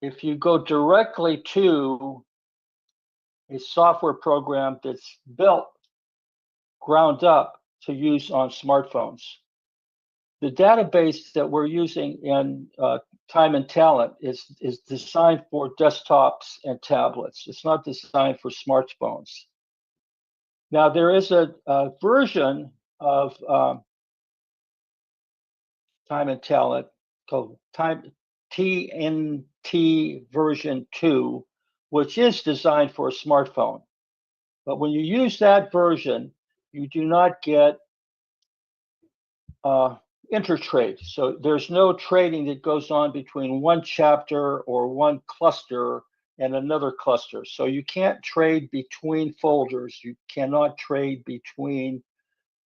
if you go directly to a software program that's built ground up to use on smartphones, the database that we're using in Time and Talent is designed for desktops and tablets. It's not designed for smartphones. Now, there is a version of Time and Talent called TNT version 2, which is designed for a smartphone. But when you use that version, you do not get intertrade. So there's no trading that goes on between one chapter or one cluster and another cluster. So you can't trade between folders. You cannot trade between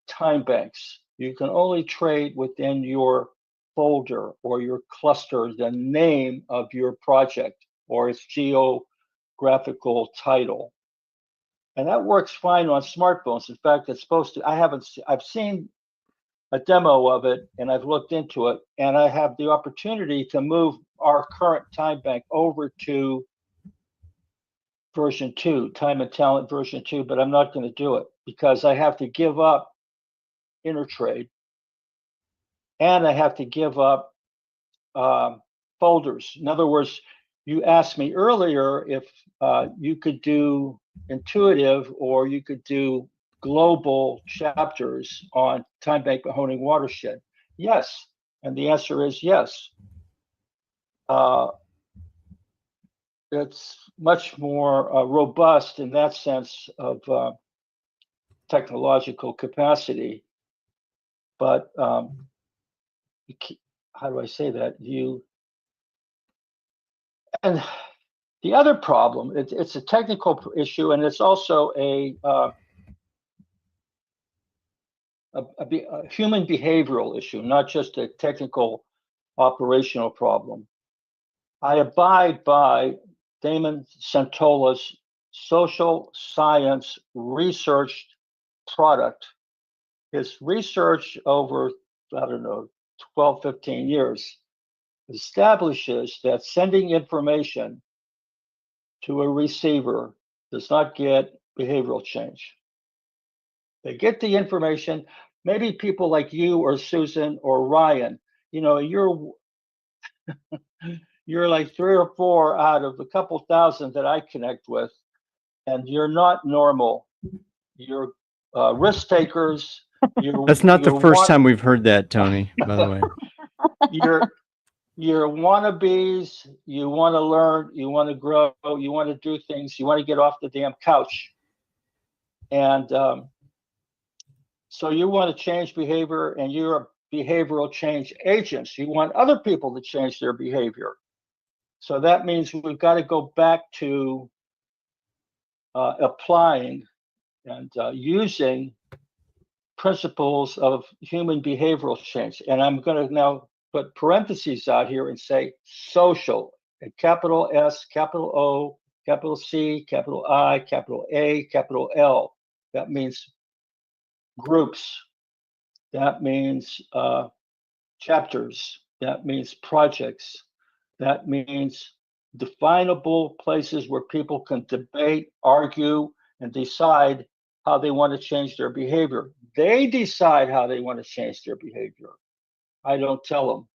time banks. You can only trade within your folder or your cluster, the name of your project or its geographical title. And that works fine on smartphones. In fact, it's supposed to. I've seen a demo of it and I've looked into it, and I have the opportunity to move our current time bank over to version 2, Time and Talent version 2, but I'm not going to do it because I have to give up intertrade and I have to give up folders. In other words, you asked me earlier if you could do intuitive or you could do global chapters on Time Bank Mahoning Watershed. Yes, and the answer is yes. It's much more robust in that sense of technological capacity. But how do I say that? And the other problem, it's a technical issue, and it's also a human behavioral issue, not just a technical operational problem. I abide by Damon Santola's social science research product. His research over, 12, 15 years establishes that sending information to a receiver does not get behavioral change. They get the information. Maybe people like you or Susan or Ryan, you're like 3 or 4 out of a couple thousand that I connect with, and you're not normal. You're risk takers. That's not the first time we've heard that, Tony, by the way. You're wannabes. You want to learn. You want to grow. You want to do things. You want to get off the damn couch. And so you want to change behavior, and you're behavioral change agents. You want other people to change their behavior. So that means we've got to go back to applying and using principles of human behavioral change. And I'm going to now put parentheses out here and say social, a capital S, capital O, capital C, capital I, capital A, capital L. That means groups. That means chapters. That means projects. That means definable places where people can debate, argue, and decide how they want to change their behavior. They decide how they want to change their behavior. I don't tell them.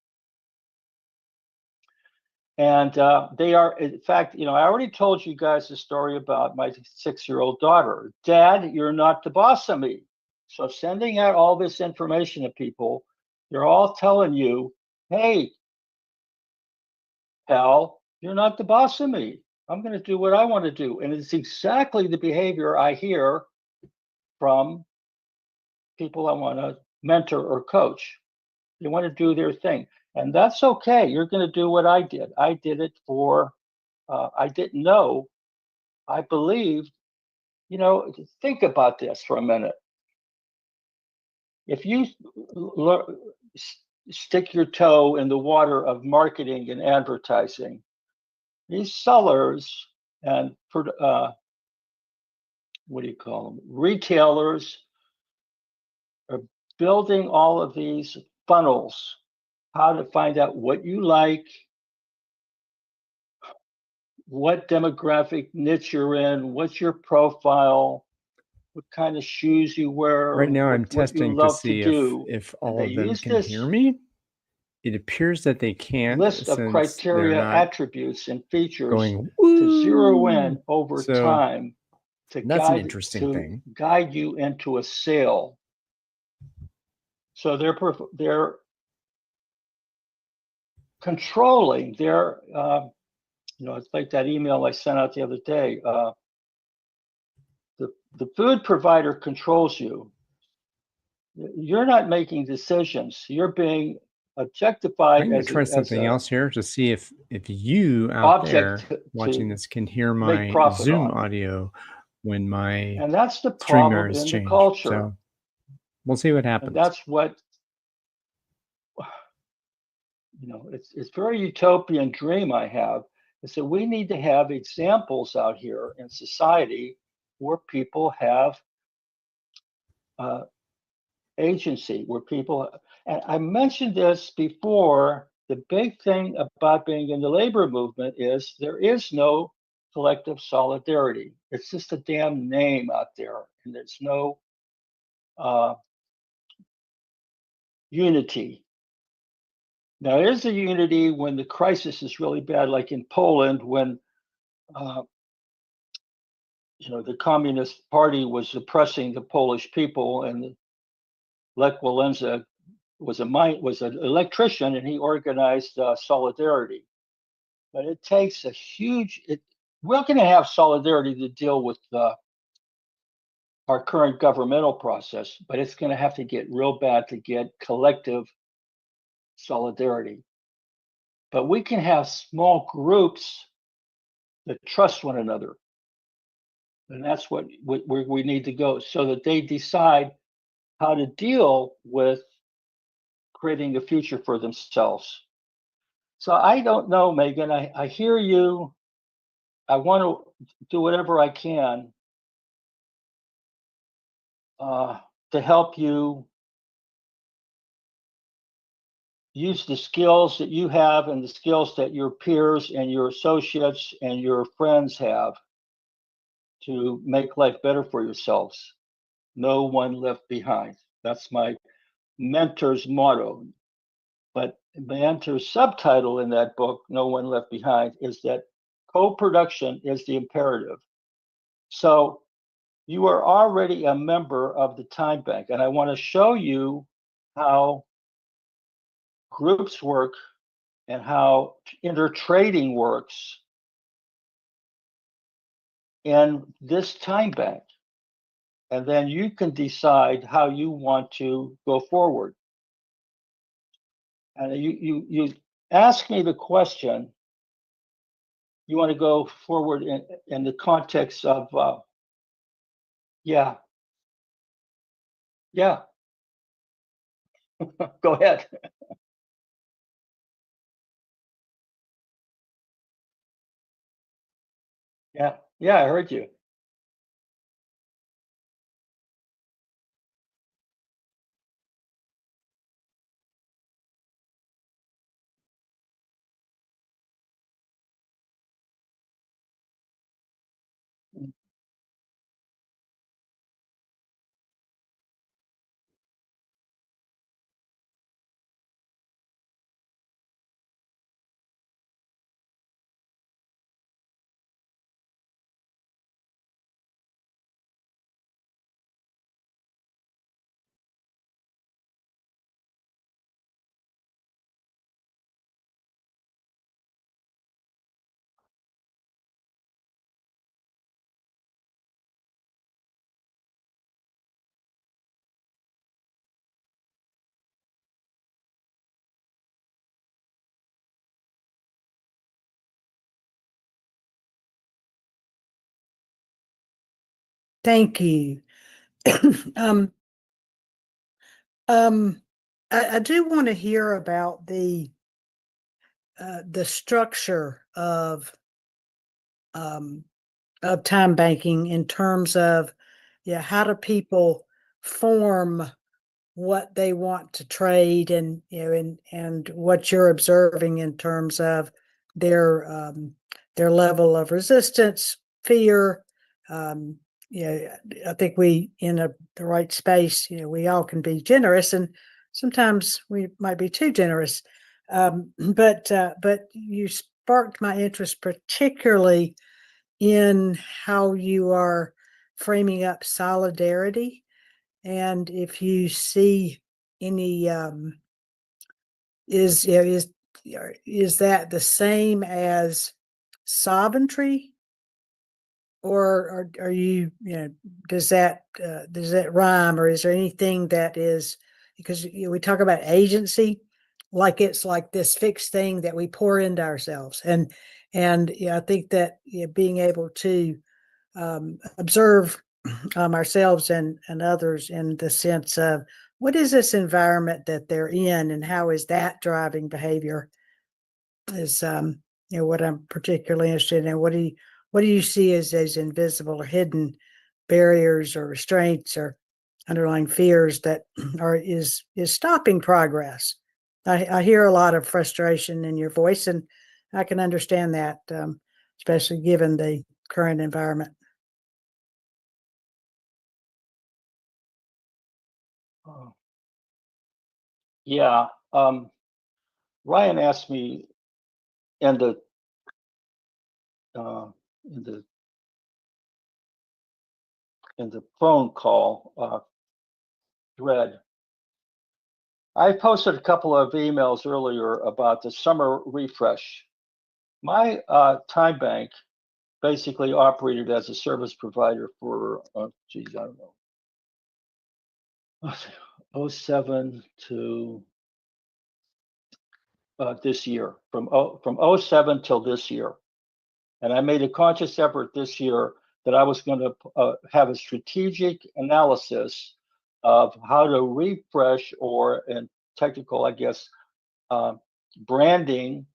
And they are, in fact, I already told you guys the story about my 6-year-old daughter. Dad, you're not the boss of me. So sending out all this information to people, they're all telling you, hey, pal, you're not the boss of me. I'm going to do what I want to do. And it's exactly the behavior I hear from people I want to mentor or coach. They want to do their thing. And that's okay. You're going to do what I did. I did it for, I didn't know. I believed, think about this for a minute. If you stick your toe in the water of marketing and advertising, these sellers and retailers are building all of these funnels, how to find out what you like, what demographic niche you're in, what's your profile, what kind of shoes you wear, Right now, I'm what you testing to love to see do. if And all they of them use can this hear me. It appears that they can't list of since they're criteria, not attributes, and features going to zero woo. in over So time that's an interesting thing. guide you into a sale. So they're controlling their, it's like that email I sent out the other day. The food provider controls you. You're not making decisions. You're being objectified I'm going as to try something else here to see if you out there object watching to this can hear make my profit Zoom on. audio when my And that's the StreamYard problem is in the changed. culture. So we'll see what And happens. that's what, it's very utopian dream I have, is that we need to have examples out here in society where people have agency, where people, and I mentioned this before, the big thing about being in the labor movement is there is no collective solidarity. It's just a damn name out there, and there's no unity. Now, there's a unity when the crisis is really bad, like in Poland, when the Communist Party was oppressing the Polish people, and Lech Walesa was an electrician, and he organized solidarity. But it takes a huge. We're going to have solidarity to deal with our current governmental process, but it's going to have to get real bad to get collective solidarity. But we can have small groups that trust one another, and that's where we need to go, so that they decide how to deal with creating a future for themselves. So I don't know, Megan. I hear you. I want to do whatever I can to help you use the skills that you have and the skills that your peers and your associates and your friends have to make life better for yourselves. No one left behind. That's my mentor's motto. But the mentor's subtitle in that book, No One Left Behind, is that co-production is the imperative. So you are already a member of the Time Bank, and I want to show you how groups work and how intertrading works in this time bank. And then you can decide how you want to go forward. And you ask me the question, you want to go forward in the context of, yeah, go ahead. Yeah, I heard you. Thank you. um, um, I do want to hear about the structure of time banking in terms of, yeah, how do people form what they want to trade, and and what you're observing in terms of their their level of resistance, fear. Yeah, I think we in the right space. We all can be generous, and sometimes we might be too generous. But you sparked my interest, particularly in how you are framing up solidarity, and if you see any is you know, is that the same as sovereignty, or are does that rhyme, or is there anything that is, because we talk about agency like it's like this fixed thing that we pour into ourselves, and I think that being able to observe ourselves and others in the sense of what is this environment that they're in and how is that driving behavior is what I'm particularly interested in. What do you see as invisible or hidden barriers or restraints or underlying fears that is stopping progress? I hear a lot of frustration in your voice, and I can understand that, especially given the current environment. Yeah. Ryan asked me in the uh, in the in the phone call thread. I posted a couple of emails earlier about the summer refresh. My time bank basically operated as a service provider for, I don't know, 07 to this year, from 07 till this year. And I made a conscious effort this year that I was going to have a strategic analysis of how to refresh, or in technical, I guess, branding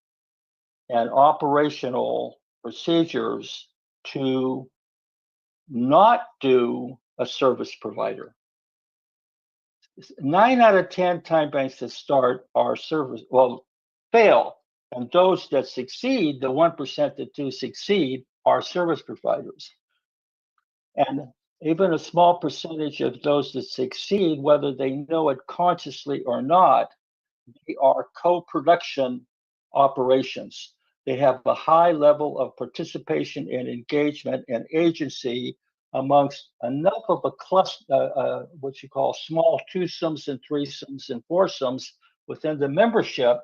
and operational procedures to not do a service provider. 9 out of 10 time banks that start are fail. And those that succeed, the 1% that do succeed, are service providers. And even a small percentage of those that succeed, whether they know it consciously or not, they are co-production operations. They have a high level of participation and engagement and agency amongst enough of a cluster, what you call small twosomes and threesomes and foursomes within the membership.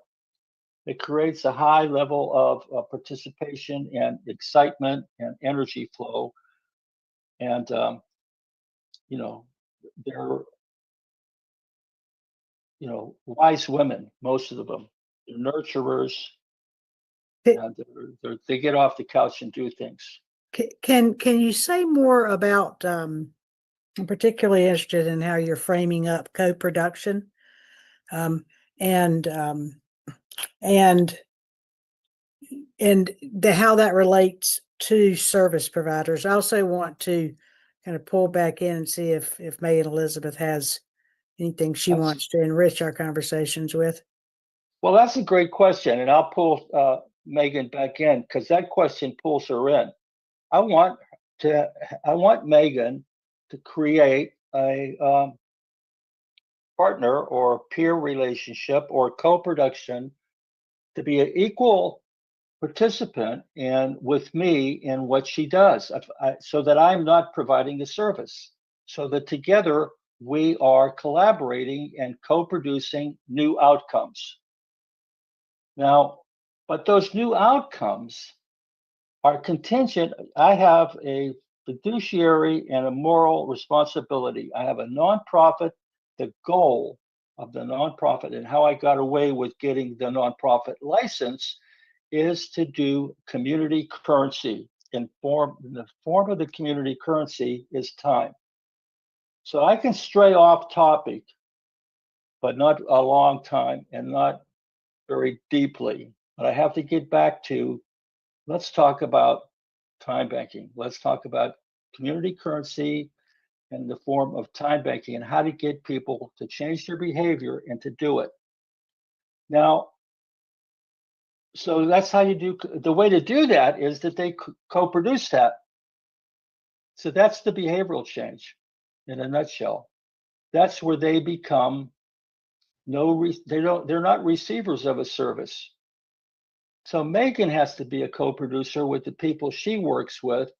It creates a high level of participation and excitement and energy flow. And, they're, wise women, most of them. They're nurturers, and they get off the couch and do things. Can you say more about? I'm particularly interested in how you're framing up co-production, and how that relates to service providers. I also want to kind of pull back in and see if Megan Elizabeth has anything she wants to enrich our conversations with. Well, that's a great question, and I'll pull Megan back in because that question pulls her in. I want Megan to create a partner or peer relationship or co-production to be an equal participant with me in what she does, so that I'm not providing a service, so that together we are collaborating and co-producing new outcomes. Now, but those new outcomes are contingent. I have a fiduciary and a moral responsibility. I have a nonprofit. The goal of the nonprofit, and how I got away with getting the nonprofit license, is to do community currency. In the form of the community currency is time. So I can stray off topic, but not a long time and not very deeply. But I have to get back to, let's talk about time banking. Let's talk about community currency in the form of time banking and how to get people to change their behavior and to do it. Now, So that's how you do, the way to do that is that they co-produce that. So that's the behavioral change in a nutshell. That's where they become they're not receivers of a service. So Megan has to be a co-producer with the people she works with.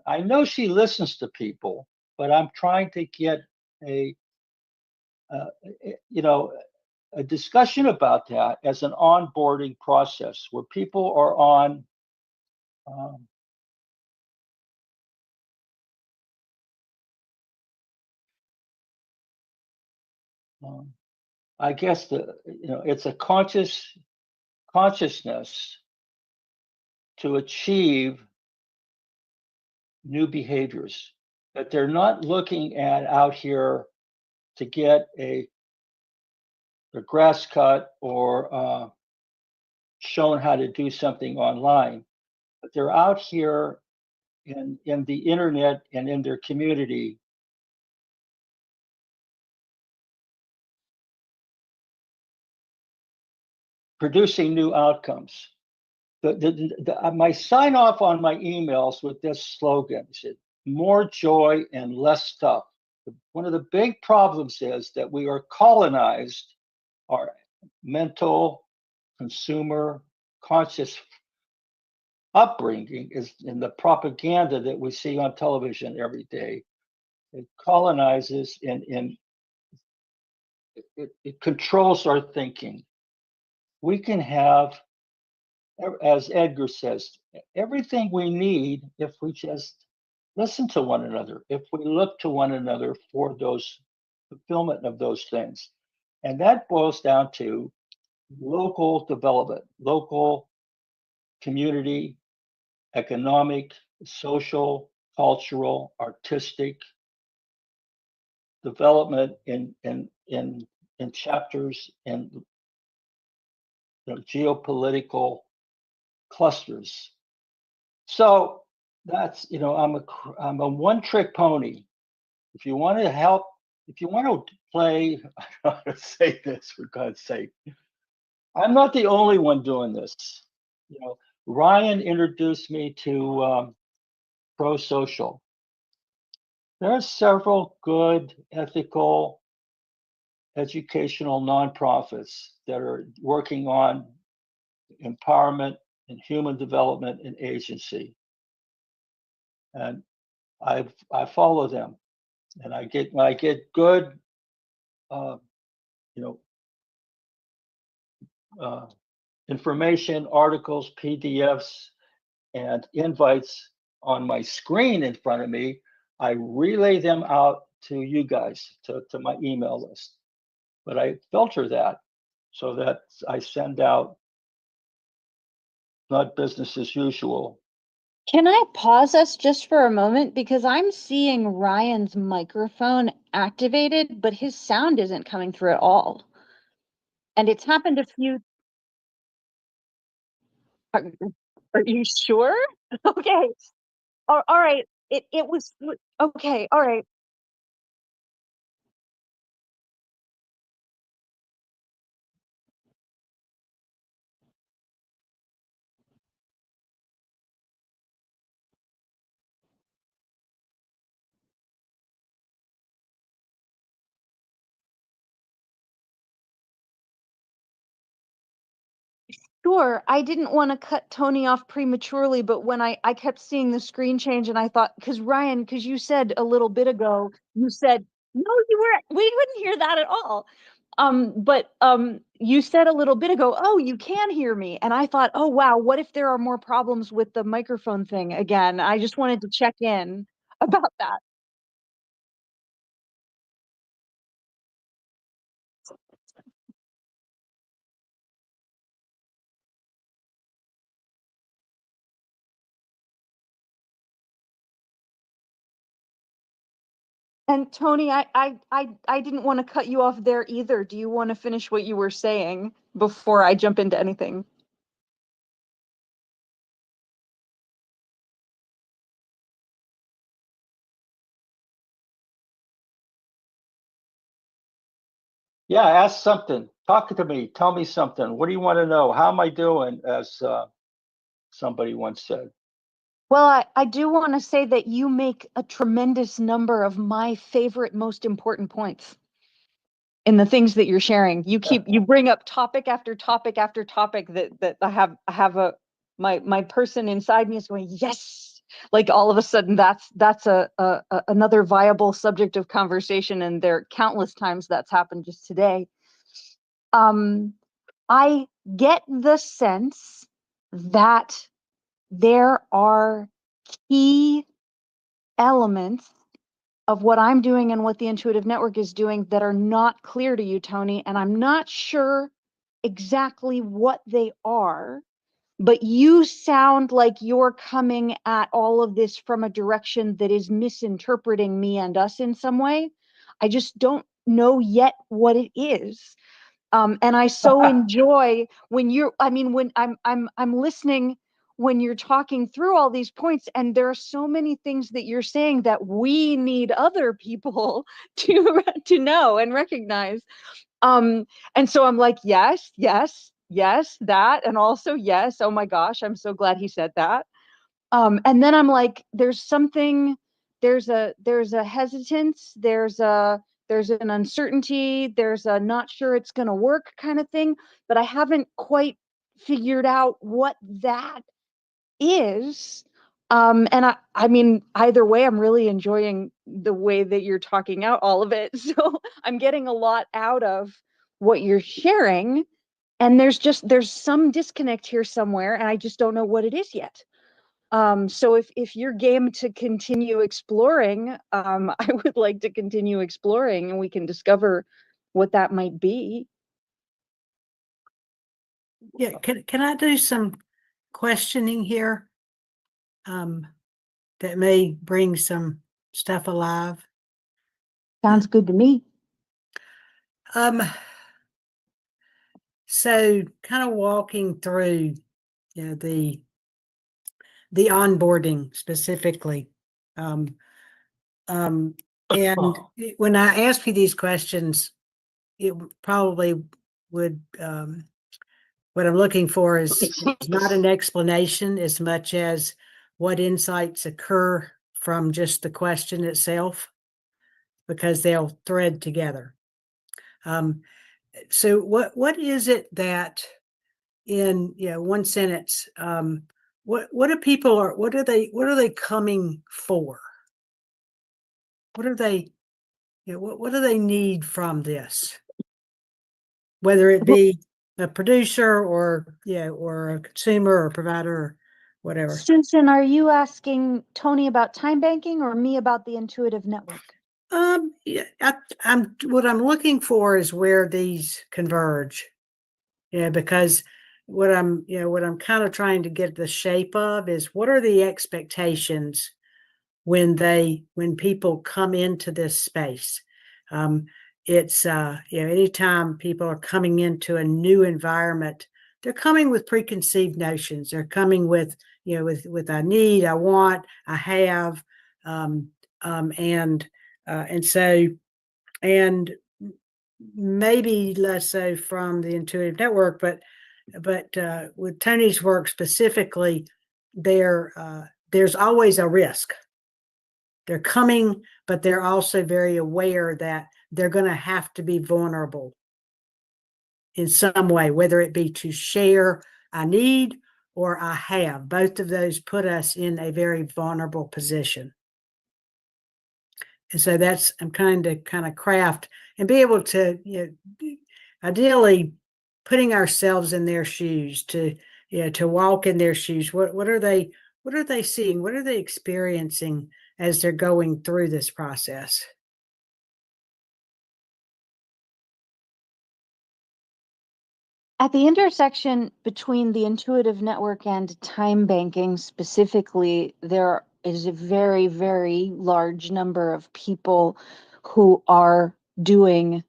I know she listens to people, but I'm trying to get a, uh, you know, a discussion about that as an onboarding process where people are on um, um, I guess it's a consciousness to achieve new behaviors that they're not looking at out here to get a grass cut or shown how to do something online, but they're out here in the internet and in their community producing new outcomes. My sign off on my emails with this slogan is more joy and less stuff. One of the big problems is that we are colonized, our mental, consumer, conscious upbringing is in the propaganda that we see on television every day. It colonizes and it controls our thinking. We can have, as Edgar says, everything we need if we just listen to one another, if we look to one another for those fulfillment of those things. And that boils down to local development, local community, economic, social, cultural, artistic development in chapters and geopolitical clusters. So that's I'm a one trick pony. If you want to help, if you want to play, I don't know how to say this for God's sake. I'm not the only one doing this. Ryan introduced me to Pro Social. There are several good, ethical, educational nonprofits that are working on empowerment and human development and agency. And I follow them, and when I get good, uh, you know, uh, information, articles, PDFs, and invites on my screen in front of me, I relay them out to you guys, to my email list. But I filter that so that I send out not business as usual. Can I pause us just for a moment? Because I'm seeing Ryan's microphone activated, but his sound isn't coming through at all. And it's happened a few. Are, are you sure? Okay. All right. It was okay. All right. Sure, I didn't want to cut Tony off prematurely, but when I kept seeing the screen change and I thought, because Ryan, because you said a little bit ago, you said, no, we wouldn't hear that at all. But you said a little bit ago, oh, you can hear me. And I thought, oh, wow, what if there are more problems with the microphone thing again? I just wanted to check in about that. And Tony, I didn't want to cut you off there either. Do you want to finish what you were saying before I jump into anything? Yeah, ask something. Talk to me. Tell me something. What do you want to know? How am I doing? As somebody once said. Well, I do want to say that you make a tremendous number of my favorite, most important points in the things that you're sharing. You bring up topic after topic after topic that I have my person inside me is going, yes, like all of a sudden that's a another viable subject of conversation, and there are countless times that's happened just today. I get the sense that there are key elements of what I'm doing and what the Intuitive Network is doing that are not clear to you, Tony, and I'm not sure exactly what they are, but you sound like you're coming at all of this from a direction that is misinterpreting me and us in some way. I just don't know yet what it is. And I so enjoy when when I'm listening when you're talking through all these points, and there are so many things that you're saying that we need other people to know and recognize. And so I'm like, yes, yes, yes, that, and also yes, oh my gosh, I'm so glad he said that. And then I'm like, there's a hesitance, there's an uncertainty, there's a not sure it's going to work kind of thing, but I haven't quite figured out what that is. And I mean, either way, I'm really enjoying the way that you're talking out all of it. So I'm getting a lot out of what you're sharing. And there's some disconnect here somewhere, and I just don't know what it is yet. So if you're game to continue exploring, I would like to continue exploring, and we can discover what that might be. Yeah, can I do some questioning here? That may bring some stuff alive. Sounds good to me. Um, so kind of walking through, the onboarding specifically. And when I ask you these questions, it probably would, what I'm looking for is not an explanation as much as what insights occur from just the question itself, because they'll thread together. So what is it that in one sentence, what do people what are they coming for? What are they, what do they need from this? Whether it be a producer or or a consumer or provider or whatever. Susan, are you asking Tony about time banking or me about the Intuitive Network? Yeah, I'm what I'm looking for is where these converge. Because what I'm kind of trying to get the shape of is what are the expectations when people come into this space. It's anytime people are coming into a new environment, they're coming with preconceived notions. They're coming with with I need, I want, I have, and so, and maybe less so from the Intuitive Network, but with Tony's work specifically, there's always a risk. They're coming, but they're also very aware that they're going to have to be vulnerable in some way, whether it be to share I need or I have. Both of those put us in a very vulnerable position. And so I'm trying to kind of craft and be able to, ideally putting ourselves in their shoes, to walk in their shoes. What are they seeing? What are they experiencing as they're going through this process? At the intersection between the Intuitive Network and time banking specifically, there is a very, very large number of people who are doing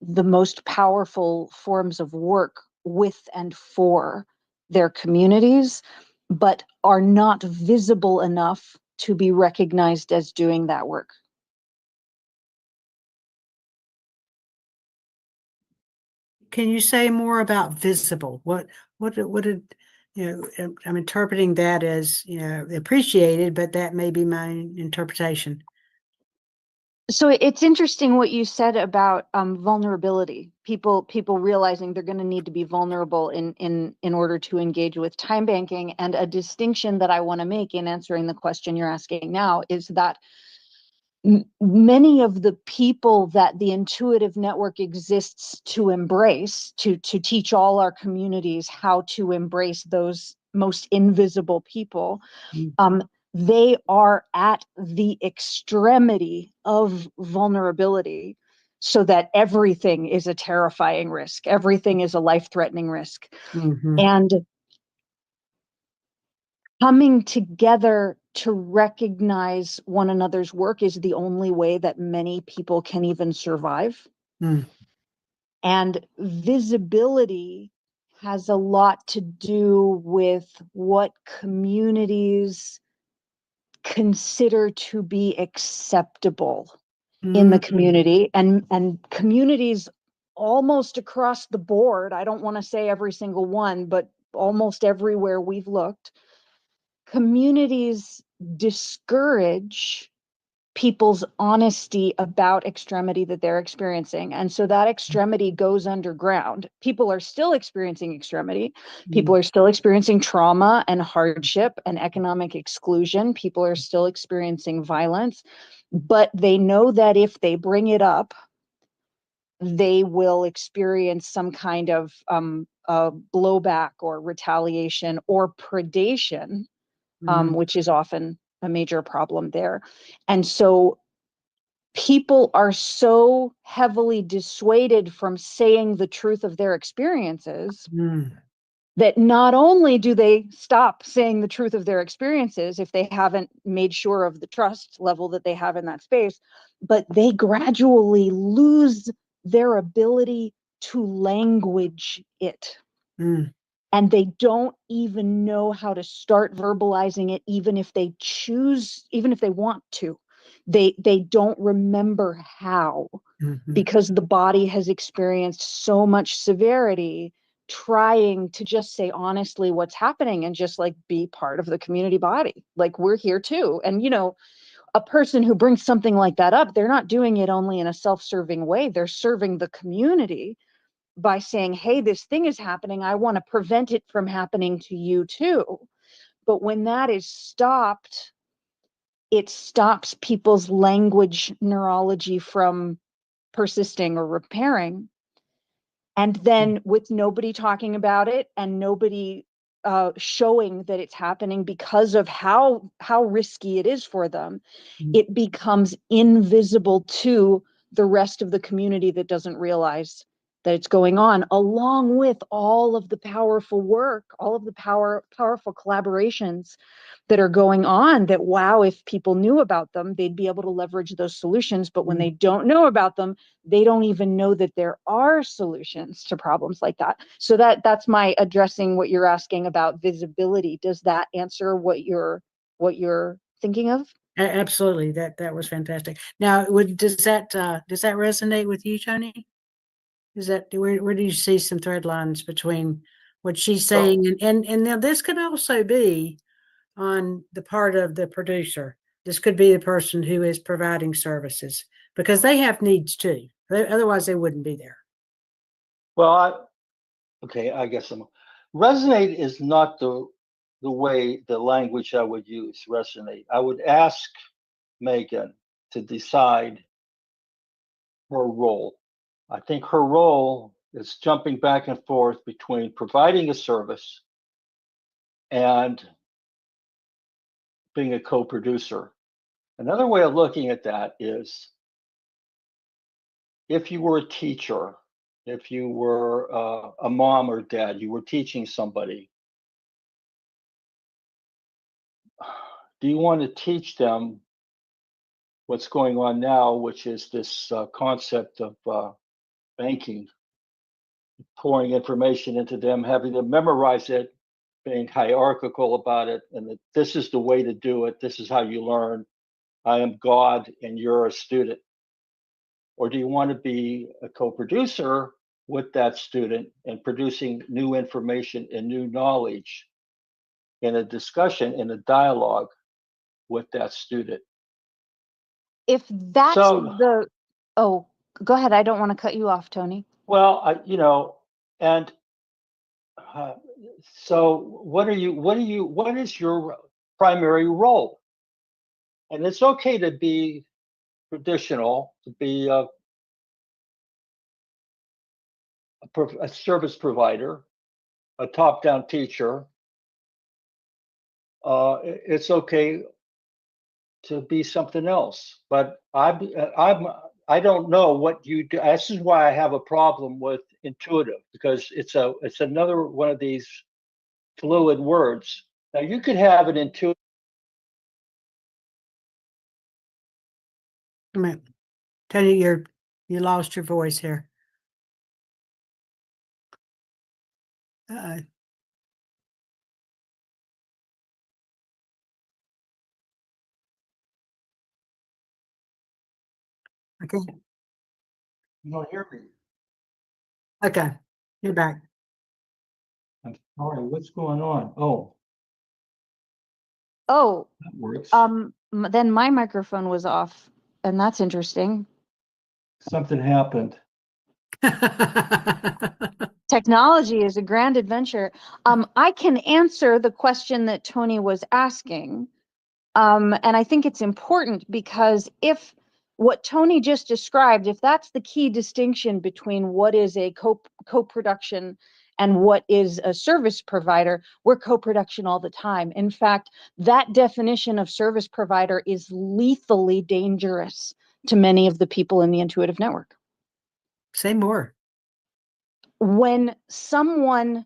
the most powerful forms of work with and for their communities, but are not visible enough to be recognized as doing that work. can you say more about visible? What did, I'm interpreting that as, appreciated, but that may be my interpretation. So it's interesting what you said about vulnerability. People realizing they're going to need to be vulnerable in order to engage with time banking. And a distinction that I want to make in answering the question you're asking now is that many of the people that the intuitive network exists to embrace, to teach all our communities how to embrace those most invisible people, they are at the extremity of vulnerability, so that everything is a terrifying risk. Everything is a life-threatening risk. Mhm. And coming together to recognize one another's work is the only way that many people can even survive. Mm. And visibility has a lot to do with what communities consider to be acceptable in the Mm. community, and communities almost across the board. I don't want to say every single one, but almost everywhere we've looked, communities discourage people's honesty about extremity that they're experiencing. And so that extremity goes underground. People are still experiencing extremity. People are still experiencing trauma and hardship and economic exclusion. People are still experiencing violence, but they know that if they bring it up, they will experience some kind of blowback or retaliation or predation, which is often a major problem there. And so people are so heavily dissuaded from saying the truth of their experiences that not only do they stop saying the truth of their experiences if they haven't made sure of the trust level that they have in that space, but they gradually lose their ability to language it. And they don't even know how to start verbalizing it, even if they choose, even if they want to. They don't remember how, because the body has experienced so much severity trying to just say honestly what's happening and just like be part of the community body. Like, we're here too. And a person who brings something like that up, they're not doing it only in a self-serving way. They're serving the community by saying, hey, this thing is happening. I want to prevent it from happening to you too. But when that is stopped, it stops people's language neurology from persisting or repairing. And then with nobody talking about it and nobody showing that it's happening because of how risky it is for them, it becomes invisible to the rest of the community that doesn't realize that it's going on, along with all of the powerful work, all of the powerful collaborations that are going on, that, wow, if people knew about them, they'd be able to leverage those solutions. But when they don't know about them, they don't even know that there are solutions to problems like that. So that's my addressing what you're asking about visibility. Does that answer what you're thinking of? Absolutely. That was fantastic. Now, does that resonate with you, Tony? Is that where do you see some thread lines between what she's saying and now this could also be on the part of the producer. This could be the person who is providing services, because they have needs too. Otherwise, they wouldn't be there. Well, I guess resonate is not the language I would use. Resonate. I would ask Megan to decide her role. I think her role is jumping back and forth between providing a service and being a co-producer. Another way of looking at that is, if you were a teacher, if you were a mom or dad, you were teaching somebody, do you want to teach them what's going on now, which is this concept of banking, pouring information into them, having them memorize it, being hierarchical about it, and that this is the way to do it, this is how you learn, I am God and you're a student? Or do you want to be a co-producer with that student and producing new information and new knowledge in a discussion, in a dialogue with that student. If that's So- oh, go ahead. I don't want to cut you off, Tony. Well, and so what is your primary role? And it's okay to be traditional, to be a service provider, a top-down teacher. It's okay to be something else, but I don't know what you do. This is why I have a problem with intuitive, because it's another one of these fluid words. Now you could have an intuitive. Come on. Tell you you lost your voice here. Uh-oh. Okay. You don't hear me. Okay. You're back. I'm sorry. What's going on? Oh, Oh, that works. then my microphone was off, and that's interesting. Something happened. Technology is a grand adventure. I can answer the question that Tony was asking. And I think it's important because if what Tony just described, if that's the key distinction between what is a co-production and what is a service provider, we're co-production all the time. In fact, that definition of service provider is lethally dangerous to many of the people in the Intuitive Network. Say more. When someone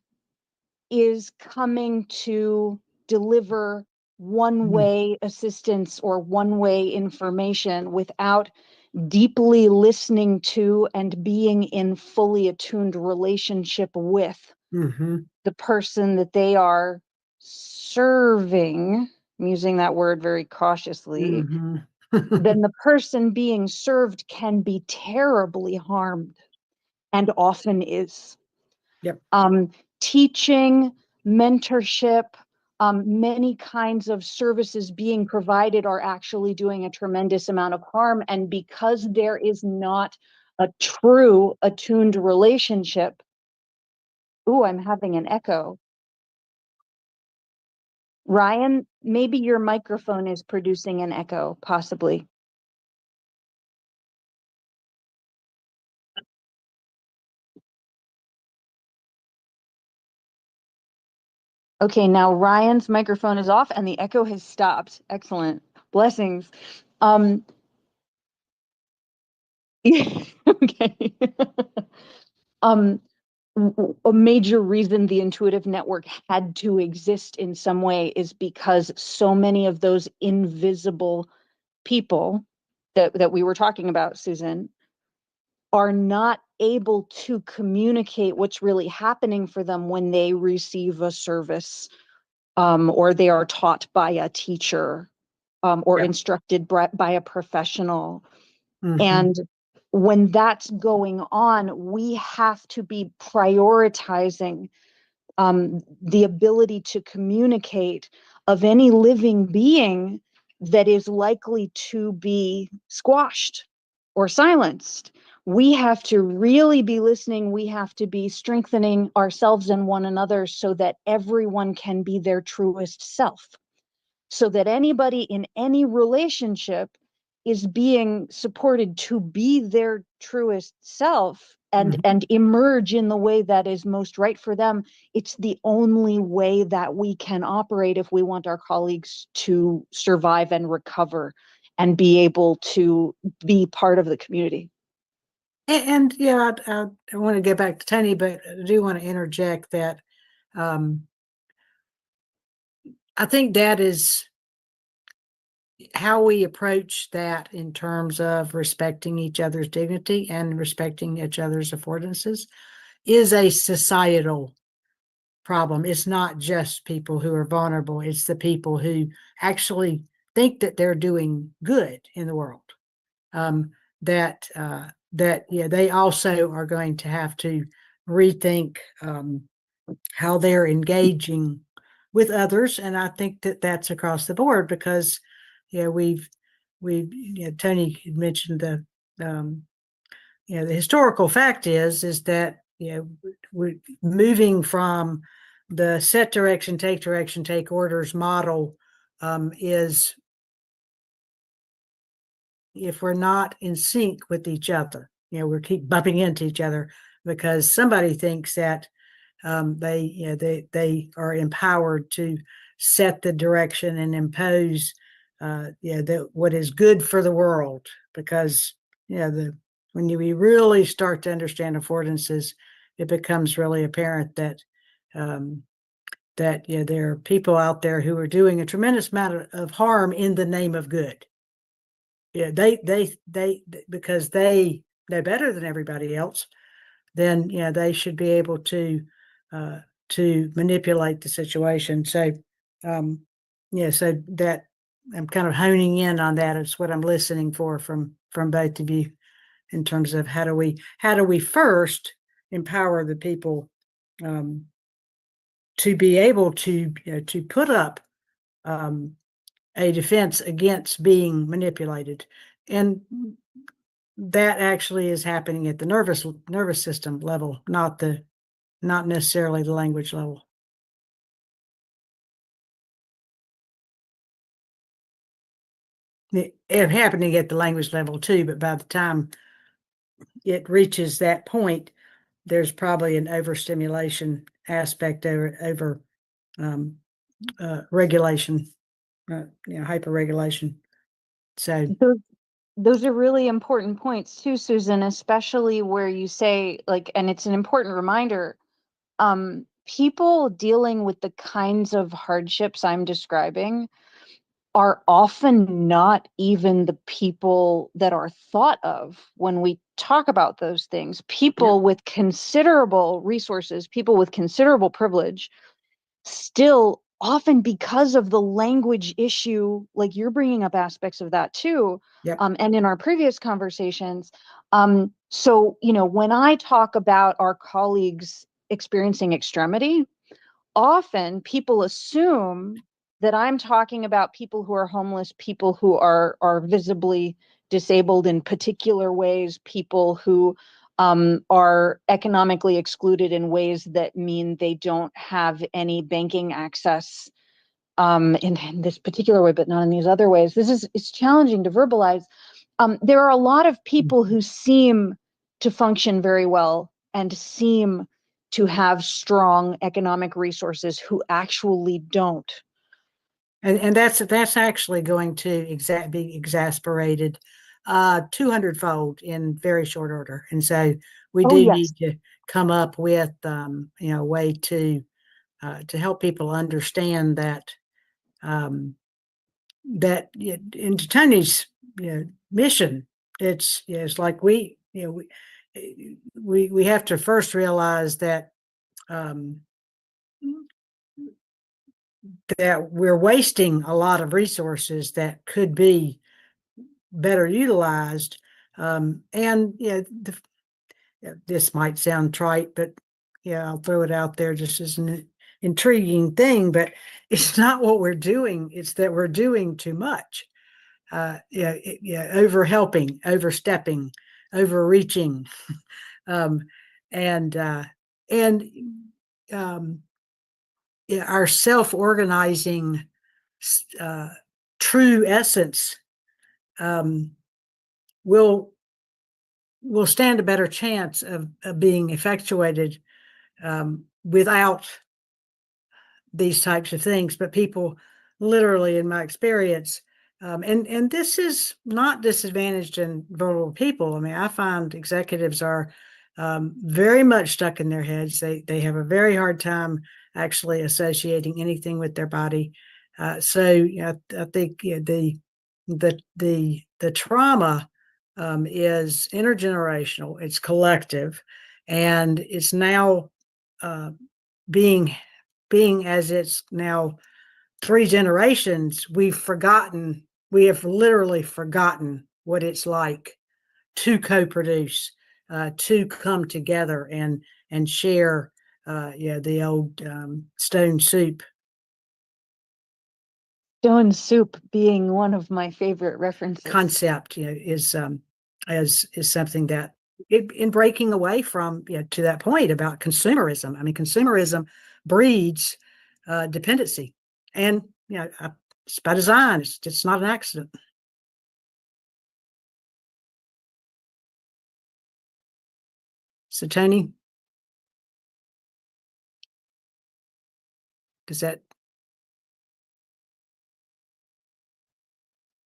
is coming to deliver one-way assistance or one-way information without deeply listening to and being in fully attuned relationship with Mm-hmm. the person that they are serving, I'm using that word very cautiously, Mm-hmm. then the person being served can be terribly harmed, and often is. Yep. Teaching, mentorship, many kinds of services being provided are actually doing a tremendous amount of harm. And because there is not a true attuned relationship, ooh, I'm having an echo. Ryan, maybe your microphone is producing an echo, possibly. Okay, now Ryan's microphone is off and the echo has stopped. Excellent. Blessings. Okay. A major reason the Intuitive Network had to exist in some way is because so many of those invisible people that we were talking about, Susan, are not able to communicate what's really happening for them when they receive a service, or they are taught by a teacher, or Yeah. instructed by a professional. Mm-hmm. And when that's going on, we have to be prioritizing the ability to communicate of any living being that is likely to be squashed or silenced. We have to really be listening. We have to be strengthening ourselves and one another so that everyone can be their truest self, so that anybody in any relationship is being supported to be their truest self and and emerge in the way that is most right for them. It's the only way that we can operate if we want our colleagues to survive and recover and be able to be part of the community. And yeah, I want to get back to Tony, but I do want to interject that I think that is how we approach that in terms of respecting each other's dignity and respecting each other's affordances is a societal problem. It's not just people who are vulnerable. It's the people who actually think that they're doing good in the world. that yeah, they also are going to have to rethink how they're engaging with others, and I think that that's across the board because yeah, Tony had mentioned um, the historical fact is that we're moving from the set direction, take orders model is if we're not in sync with each other, we keep bumping into each other because somebody thinks that they are empowered to set the direction and impose what is good for the world because when we really start to understand affordances, it becomes really apparent that there are people out there who are doing a tremendous amount of harm in the name of good. Yeah, they because they know better than everybody else, then they should be able to manipulate the situation. So so that I'm kind of honing in on that. It's what I'm listening for from both of you in terms of how do we first empower the people to be able to to put up a defense against being manipulated, and that actually is happening at the nervous system level, not necessarily the language level. It happening at the language level too, but by the time it reaches that point, there's probably an overstimulation aspect over regulation, hyperregulation. So those are really important points too, Susan, especially where you say and it's an important reminder, people dealing with the kinds of hardships I'm describing are often not even the people that are thought of when we talk about those things. People with considerable resources, people with considerable privilege, still often because of the language issue, like you're bringing up aspects of that too, and in our previous conversations. So, when I talk about our colleagues experiencing extremity, often people assume that I'm talking about people who are homeless, people who are visibly disabled in particular ways, people who are economically excluded in ways that mean they don't have any banking access in this particular way, but not in these other ways. It's challenging to verbalize. There are a lot of people who seem to function very well and seem to have strong economic resources who actually don't. And that's actually going to be exasperated 200-fold in very short order. And so we do need to come up with a way to help people understand that that in Tony's mission, it's like we have to first realize that that we're wasting a lot of resources that could be better utilized. And this might sound trite, but I'll throw it out there just as an intriguing thing, but it's not what we're doing. It's that we're doing too much. Over helping, overstepping, overreaching, and our self-organizing true essence will stand a better chance of being effectuated without these types of things. But people literally, in my experience, and this is not disadvantaged in vulnerable people. I mean, I find executives are very much stuck in their heads. They have a very hard time actually associating anything with their body. So I think the trauma is intergenerational. It's collective, and it's now being as it's now 3 generations. We have literally forgotten what it's like to co-produce, to come together and share, the old stone soup. Stone soup being one of my favorite references. Concept, is something that in breaking away from, to that point about consumerism. I mean, consumerism breeds dependency, and it's by design. It's not an accident. So, Tony, does that?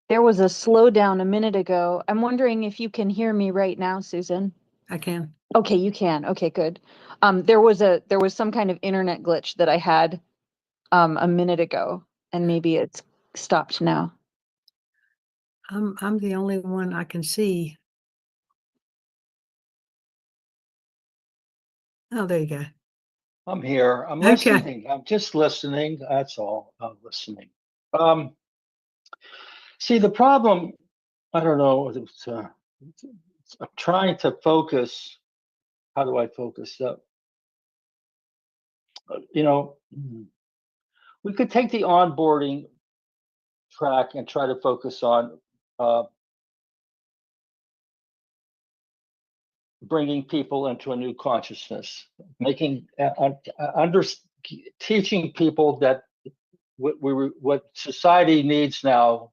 There was a slowdown a minute ago. I'm wondering if you can hear me right now, Susan. I can. Okay, you can. Okay, good. There was some kind of internet glitch that I had a minute ago, and maybe it's stopped now. I'm the only one I can see. Oh, there you go. I'm here. I'm Okay. listening. I'm just listening. That's all. I'm listening. See, the problem, I don't know. I'm trying to focus. How do I focus up? We could take the onboarding track and try to focus on bringing people into a new consciousness, teaching people that what society needs now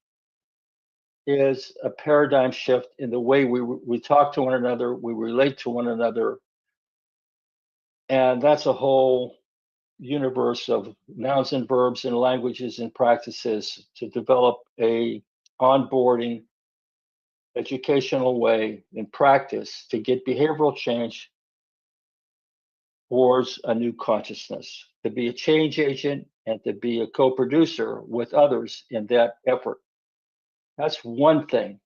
is a paradigm shift in the way we talk to one another, we relate to one another, and that's a whole universe of nouns and verbs and languages and practices to develop a onboarding educational way in practice to get behavioral change towards a new consciousness, to be a change agent and to be a co-producer with others in that effort. That's one thing.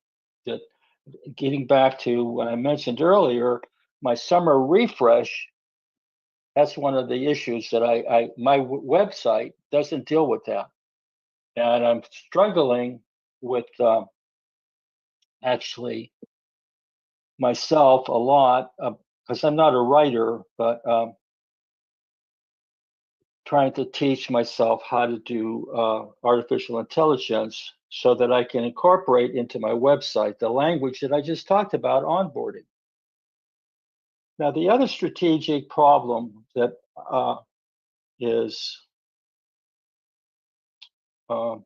That getting back to what I mentioned earlier, my summer refresh, that's one of the issues that my website doesn't deal with that. And I'm struggling with actually myself a lot because I'm not a writer, but trying to teach myself how to do artificial intelligence so that I can incorporate into my website the language that I just talked about, onboarding. Now, the other strategic problem that is, I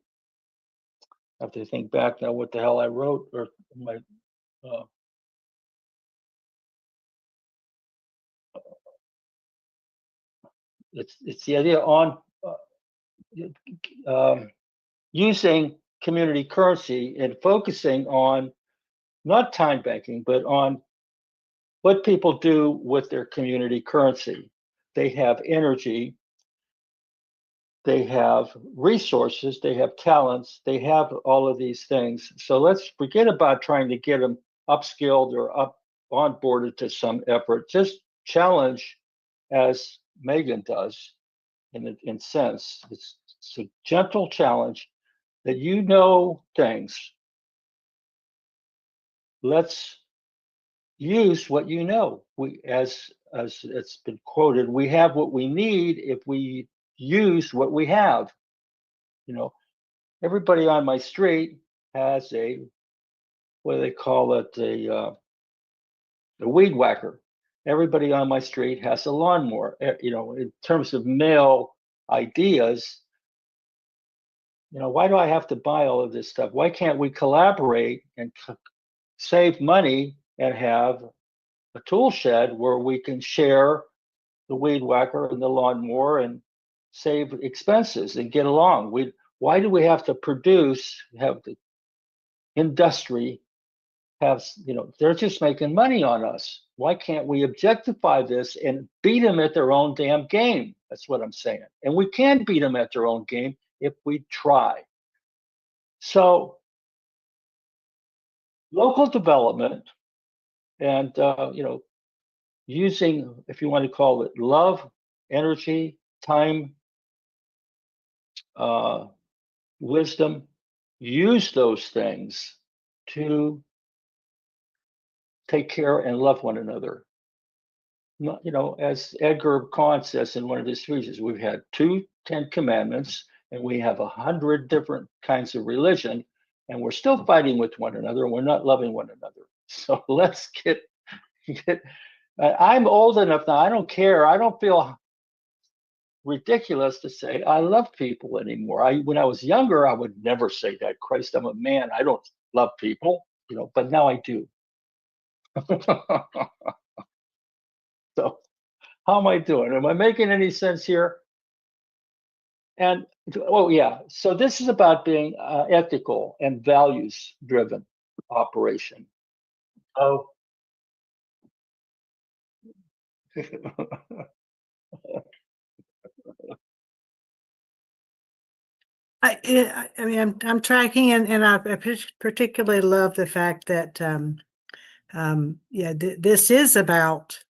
have to think back now what the hell I wrote, or my, it's the idea on using community currency and focusing on not time banking, but on what people do with their community currency. They have energy, they have resources, they have talents, they have all of these things. So let's forget about trying to get them upskilled or onboarded to some effort. Just challenge, as Megan does, in sense. It's a gentle challenge that things. Let's use what you know. As it's been quoted, we have what we need if we use what we have. Everybody on my street has what do they call it, a weed whacker. Everybody on my street has a lawnmower. In terms of male ideas, why do I have to buy all of this stuff? Why can't we collaborate and save money and have a tool shed where we can share the weed whacker and the lawnmower and save expenses and get along? Why do we have to have the industry they're just making money on us? Why can't we objectify this and beat them at their own damn game? That's what I'm saying. And we can beat them at their own game if we try. So local development and, using, if you want to call it love, energy, time, wisdom, use those things to take care and love one another. As Edgar Kahn says in one of his speeches, we've had 10 commandments and we have 100 different kinds of religion, and we're still fighting with one another and we're not loving one another. So let's get I'm old enough now. I don't care. I don't feel ridiculous to say I love people anymore. When I was younger, I would never say that. Christ, I'm a man. I don't love people, but now I do. So how am I doing? Am I making any sense here? And yeah. So this is about being ethical and values driven operation. Oh. I mean, I'm tracking, and I particularly love the fact that, this is about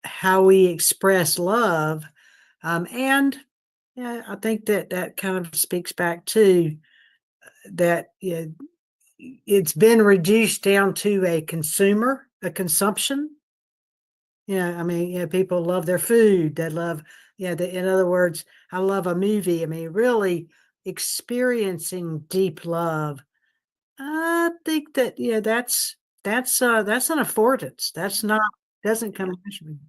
how we express love, and yeah, I think that kind of speaks back to that. It's been reduced down to a consumption. I mean, people love their food. They love, in other words, I love a movie. I mean, really experiencing deep love. I think that, that's an affordance. Doesn't come naturally.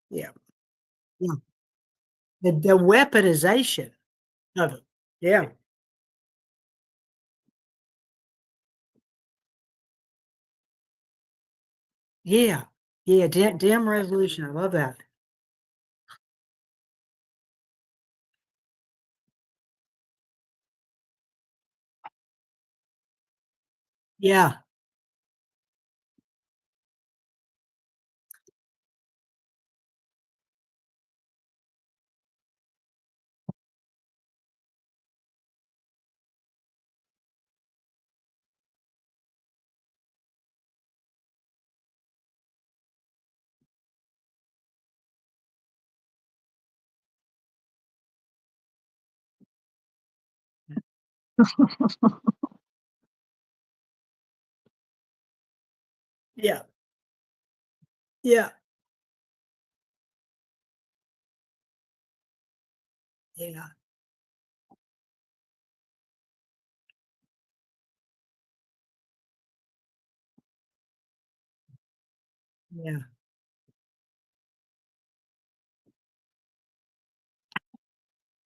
Yeah. Yeah. The weaponization of it. Yeah. Yeah. Yeah. Dim resolution. I love that. Yeah. Yeah. Yeah. Yeah. Yeah.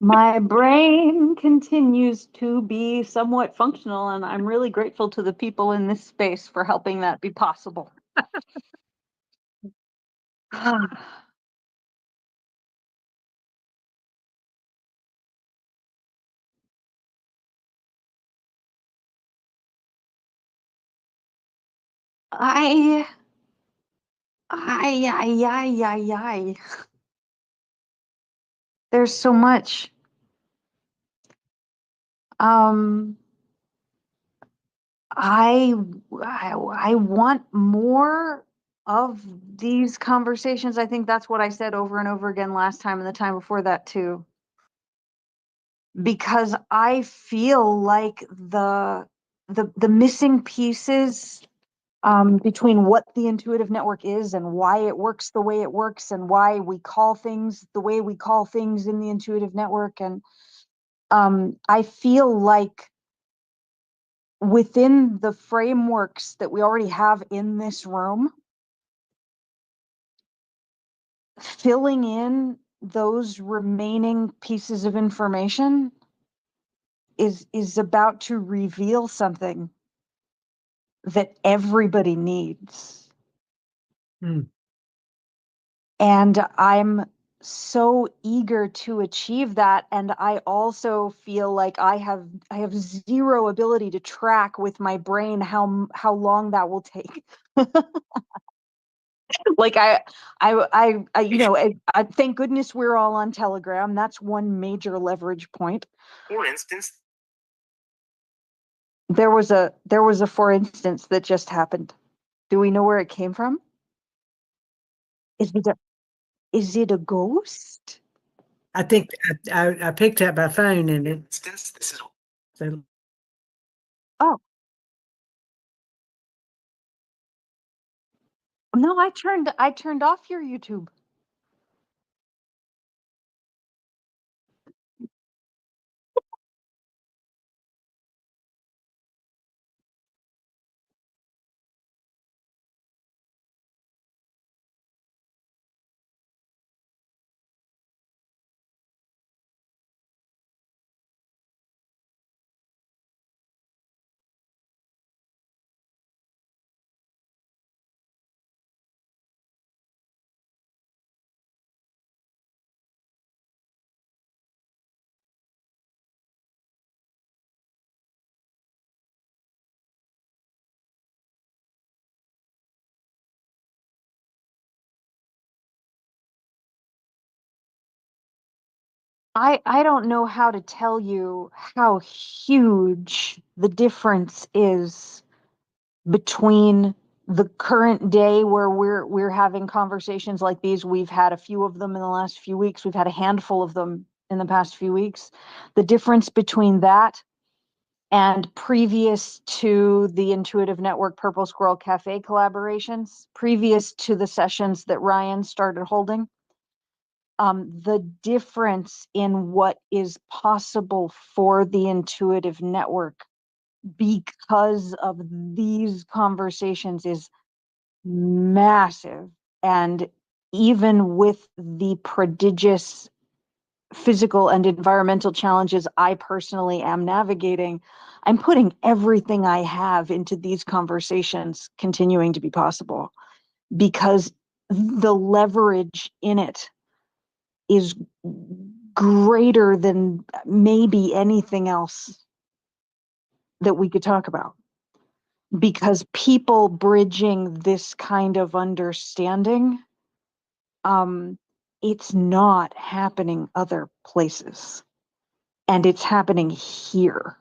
My brain continues to be somewhat functional, and I'm really grateful to the people in this space for helping that be possible. I, I. There's so much. Um, I want more of these conversations. I think that's what I said over and over again last time and the time before that too. Because I feel like the missing pieces between what the intuitive network is and why it works the way it works and why we call things the way we call things in the intuitive network. And I feel like within the frameworks that we already have in this room, filling in those remaining pieces of information is about to reveal something that everybody needs. Hmm. And I'm so eager to achieve that. And I also feel like I have zero ability to track with my brain how long that will take. Like I thank goodness we're all on Telegram. That's one major leverage point. For instance, There was a for instance that just happened. Do we know where it came from? Is it a ghost? I think I picked up my phone and it. this is So Oh, no, I turned off your YouTube. I don't know how to tell you how huge the difference is between the current day where we're having conversations like these. We've had a few of them in the last few weeks. We've had a handful of them in the past few weeks. The difference between that and previous to the Intuitive Network Purple Squirrel Cafe collaborations, previous to the sessions that Ryan started holding, the difference in what is possible for the Intuitive Network because of these conversations is massive. And even with the prodigious physical and environmental challenges I personally am navigating, I'm putting everything I have into these conversations continuing to be possible because the leverage in it is greater than maybe anything else that we could talk about. Because people bridging this kind of understanding, it's not happening other places, and it's happening here.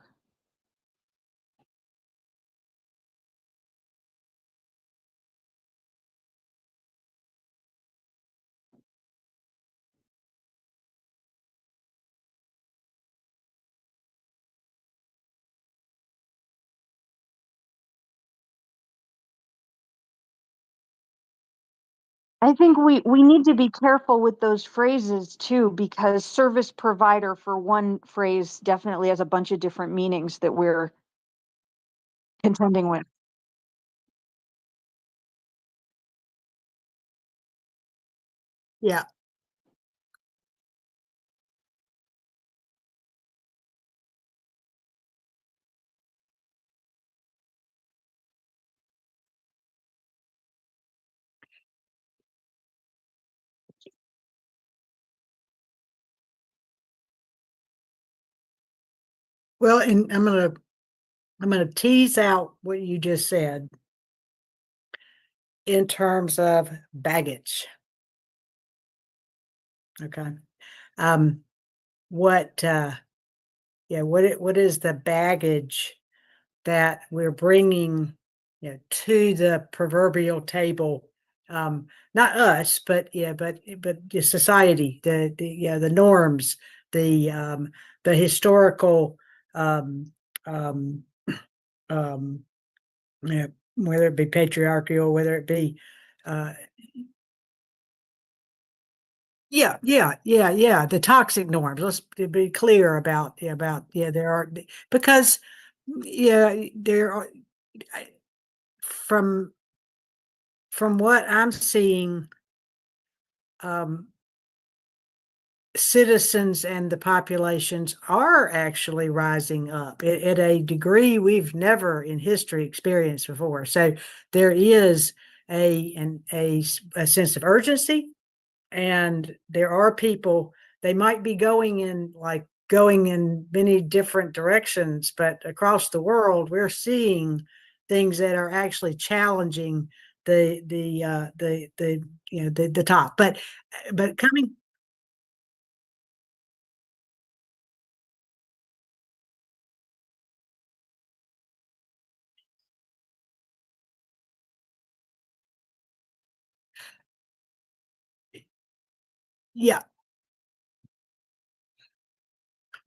I think we need to be careful with those phrases too, because service provider for one phrase definitely has a bunch of different meanings that we're contending with. yeah, well, and I'm gonna tease out what you just said in terms of baggage. Okay. Um, what yeah, what is the baggage that we're bringing, to the proverbial table? Not us, but yeah, but the society, the norms, the historical, um, um, um, yeah, whether it be patriarchal, whether it be, uh, yeah, the toxic norms. Let's be clear about, there are, because, there are, I- from what I'm seeing, um, citizens and the populations are actually rising up at a degree we've never in history experienced before. So there is a sense of urgency, and there are people, they might be going in many different directions, but across the world we're seeing things that are actually challenging the top. But coming, yeah,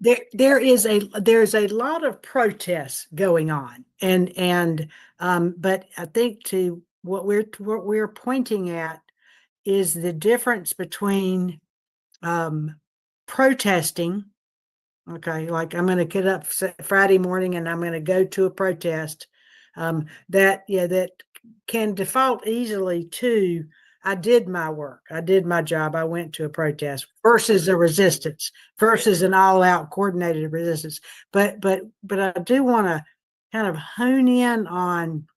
there's a lot of protests going on, and but I think to what we're pointing at is the difference between protesting. Okay, like I'm going to get up Friday morning and I'm going to go to a protest. That can default easily to I did my work, I did my job, I went to a protest versus a resistance, versus an all-out coordinated resistance. But I do want to kind of hone in on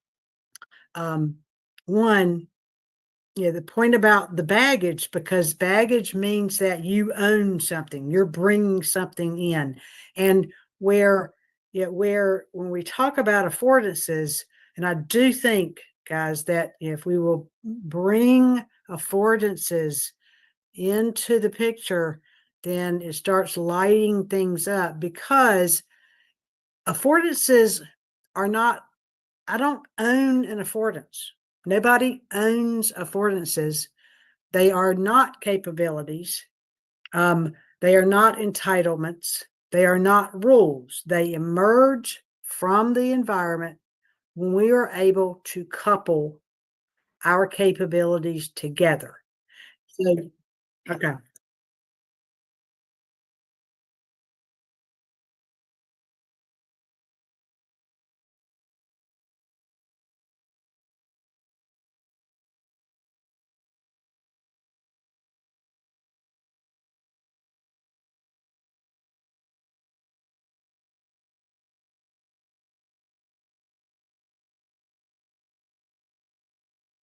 one, the point about the baggage, because baggage means that you own something, you're bringing something in, and where when we talk about affordances, and I do think, guys, that if we will bring affordances into the picture, then it starts lighting things up, because affordances are not, I don't own an affordance. Nobody owns affordances. They are not capabilities. They are not entitlements. They are not rules. They emerge from the environment when we are able to couple our capabilities together. So, okay.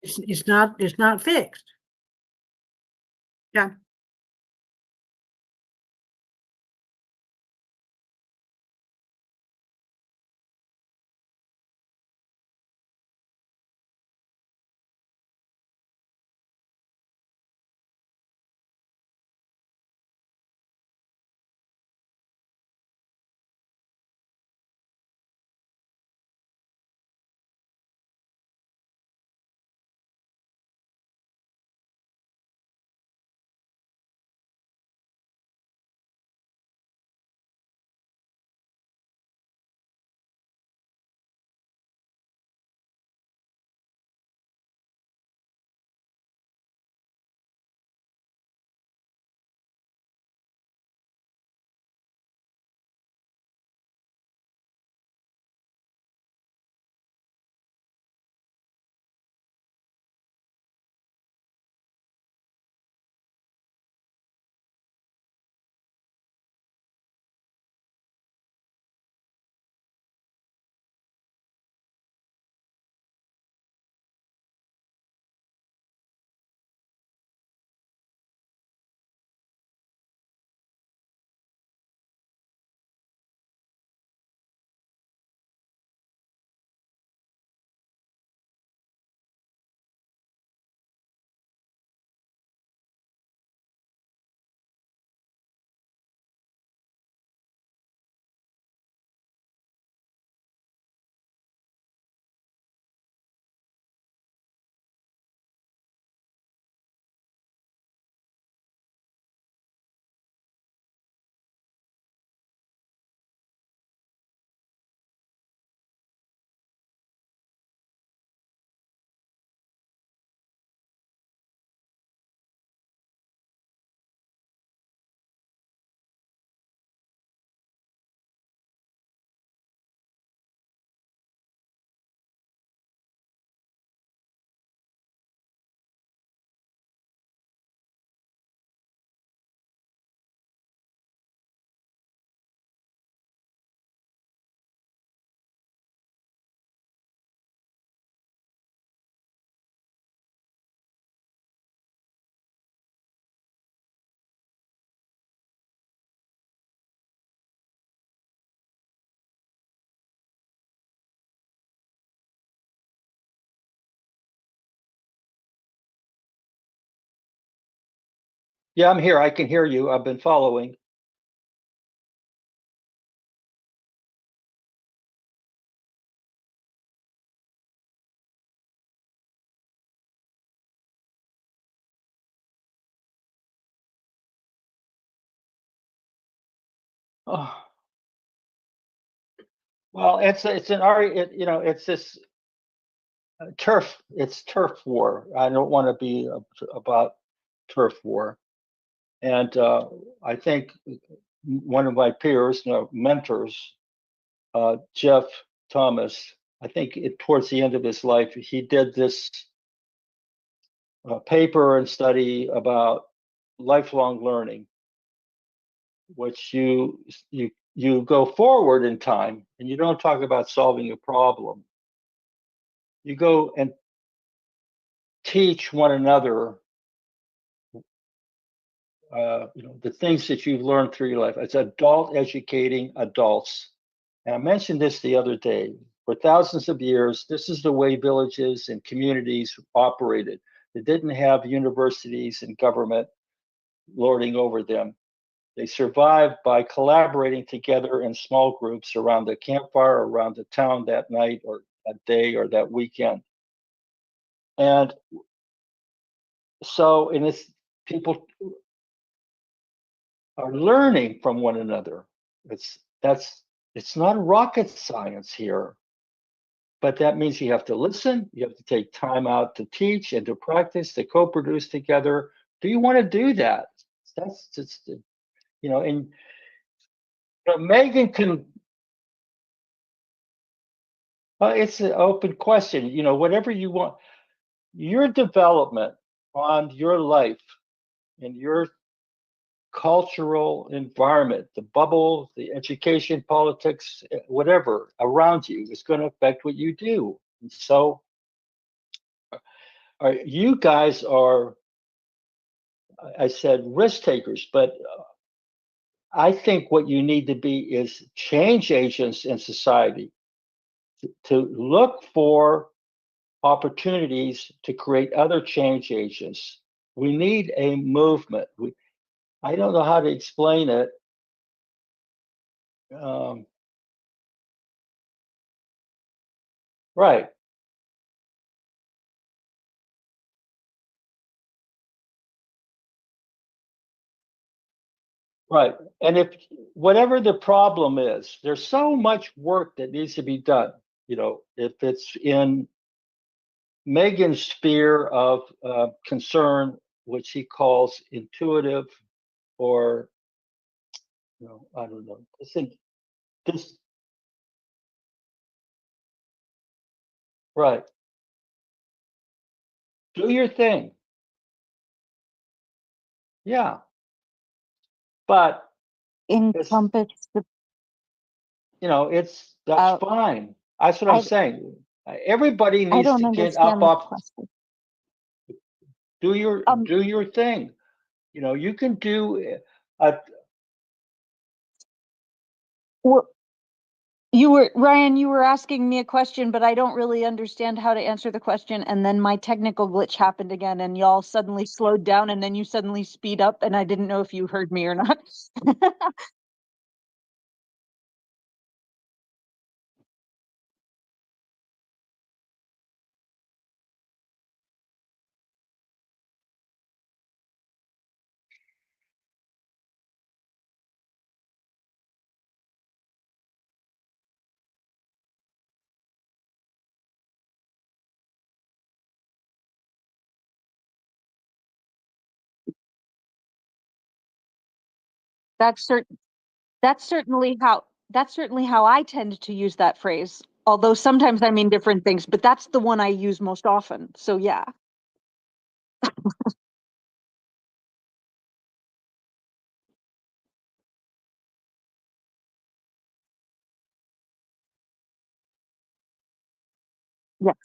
It's not fixed. Yeah. Yeah, I'm here. I can hear you. I've been following. Oh, well, it's an art. It's this It's turf war. I don't want to be about turf war. And I think one of my peers, mentors, Jeff Thomas, I think towards the end of his life, he did this paper and study about lifelong learning, which you go forward in time and you don't talk about solving a problem. You go and teach one another the things that you've learned through your life as adult educating adults. And I mentioned this the other day. For thousands of years, this is the way villages and communities operated. They didn't have universities and government lording over them. They survived by collaborating together in small groups around the campfire, around the town that night or that day or that weekend. And so, and it's people are learning from one another. It's not rocket science here, but that means you have to listen, you have to take time out to teach and to practice, to co-produce together. Do you want to do that? That's just, and Megan can, it's an open question, whatever you want. Your development on your life and your cultural environment, the bubble, the education, politics, whatever around you is going to affect what you do. And so you guys are, I said, risk takers, but I think what you need to be is change agents in society to look for opportunities to create other change agents. We need a movement. I don't know how to explain it. Right. Right. And if whatever the problem is, there's so much work that needs to be done. If it's in Megan's sphere of concern, which he calls intuitive, or I don't know. I think this, right. Do your thing. Yeah. But Encompass the, that's fine. That's what I'm saying. Everybody I needs don't to get understand the up, question. do your thing. You can do a Well, Ryan, you were asking me a question, but I don't really understand how to answer the question. And then my technical glitch happened again, and y'all suddenly slowed down, and then you suddenly speed up, and I didn't know if you heard me or not. That's certain. That's certainly how I tend to use that phrase. Although sometimes I mean different things, but that's the one I use most often. So yeah. Yes.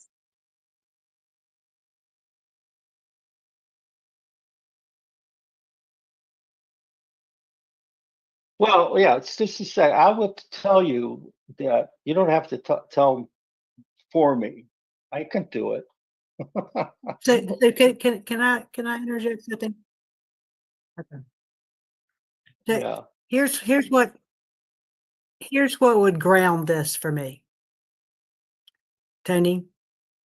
well, yeah. It's just to say, I will tell you that you don't have to tell for me. I can do it. So can I interject something? Okay. So Yeah. here's what would ground this for me. Tony,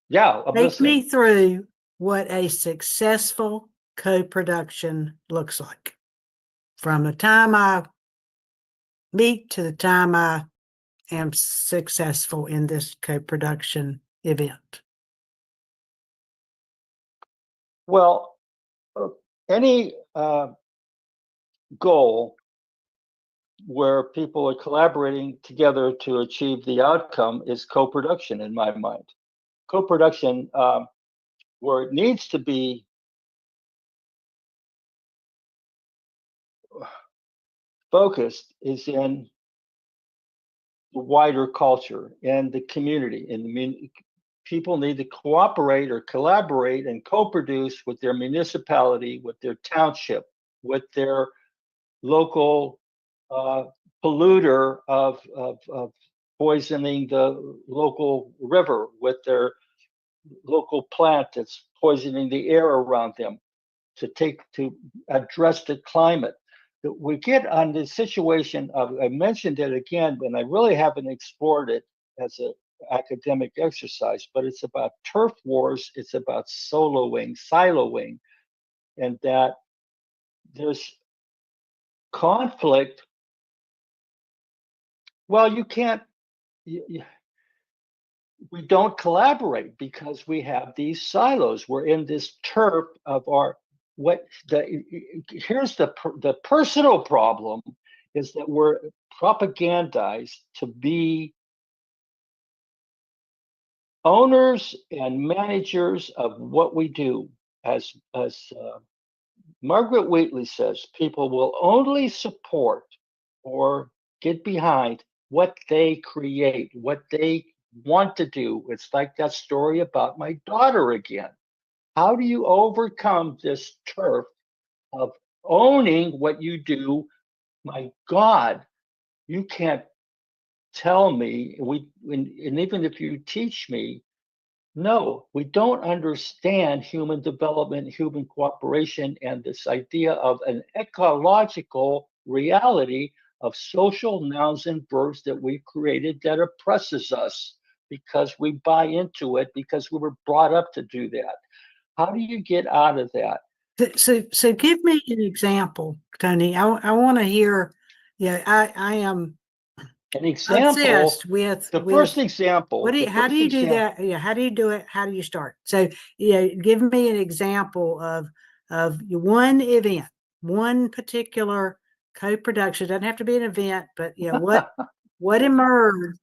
Yeah. I'm take me listening. through what a successful co-production looks like. From the time I meet to the time I am successful in this co-production event? Well, any goal where people are collaborating together to achieve the outcome is co-production in my mind. Co-production, where it needs to be focused, is in the wider culture and the community. And people need to cooperate or collaborate and co-produce with their municipality, with their township, with their local polluter of poisoning the local river, with their local plant that's poisoning the air around them, to address the climate. We get on the situation of, I mentioned it again, but I really haven't explored it as an academic exercise, but it's about turf wars, it's about siloing, and that there's conflict. Well, you can't, we don't collaborate because we have these silos. We're in this turf of our, here's the personal problem, is that we're propagandized to be owners and managers of what we do. As Margaret Wheatley says, people will only support or get behind what they create, what they want to do. It's like that story about my daughter again. How do you overcome this turf of owning what you do? My God, you can't tell me, and even if you teach me, no, we don't understand human development, human cooperation, and this idea of an ecological reality of social nouns and verbs that we've created that oppresses us because we buy into it, because we were brought up to do that. How do you get out of that? So give me an example, Tony. I want to hear. Yeah, I am An example. obsessed with First example. How do you do that? Yeah, how do you do it? How do you start? So, give me an example of one event, one particular co-production. It doesn't have to be an event, but what emerged?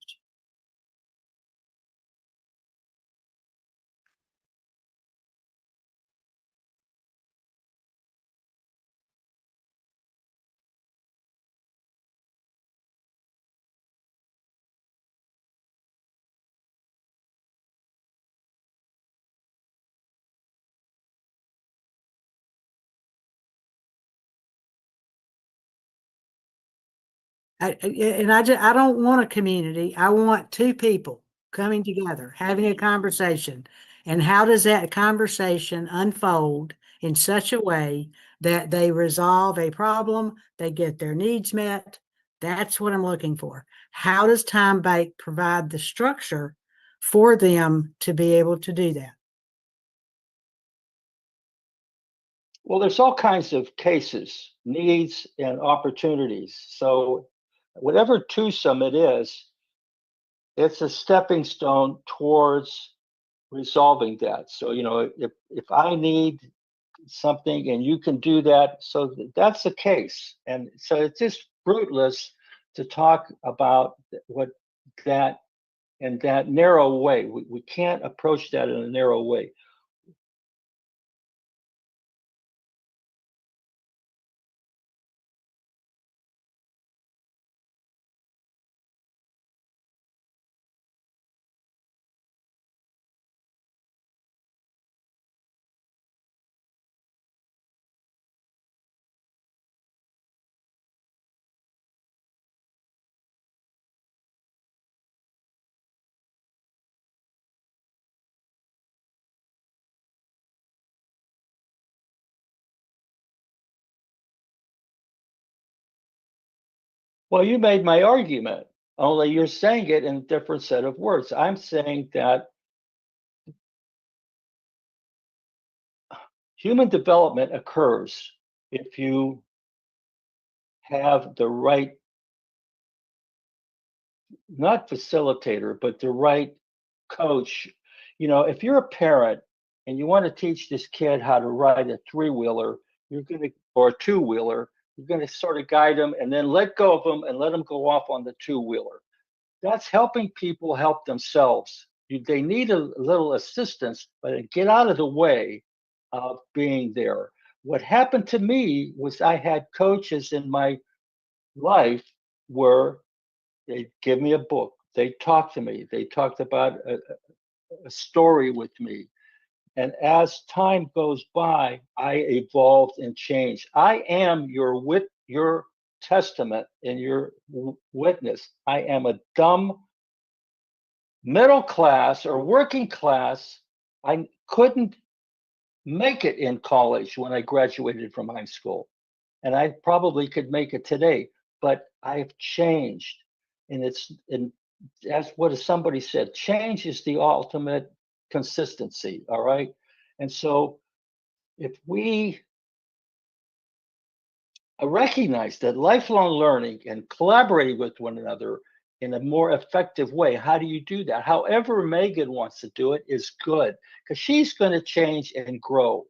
I don't want a community. I want two people coming together, having a conversation. And how does that conversation unfold in such a way that they resolve a problem, they get their needs met? That's what I'm looking for. How does TimeBank provide the structure for them to be able to do that? Well, there's all kinds of cases, needs, and opportunities. So, whatever twosome it is, it's a stepping stone towards resolving that. So, if I need something and you can do that, so that's the case. And so it's just fruitless to talk about what that in that narrow way. We can't approach that in a narrow way. Well, you made my argument, only you're saying it in a different set of words. I'm saying that human development occurs if you have the right not facilitator, but the right coach. If you're a parent and you want to teach this kid how to ride a three-wheeler, or a two-wheeler, you're going to sort of guide them and then let go of them and let them go off on the two-wheeler. That's helping people help themselves. They need a little assistance, but get out of the way of being there. What happened to me was I had coaches in my life where they give me a book. They talk to me. They talked about a story with me. And as time goes by, I evolved and changed. I am your testament and your witness. I am a dumb middle class or working class. I couldn't make it in college when I graduated from high school. And I probably could make it today, but I've changed. And that's what somebody said, change is the ultimate consistency. All right. And so if we recognize that lifelong learning and collaborating with one another in a more effective way, how do you do that? However Megan wants to do it is good, because she's going to change and grow.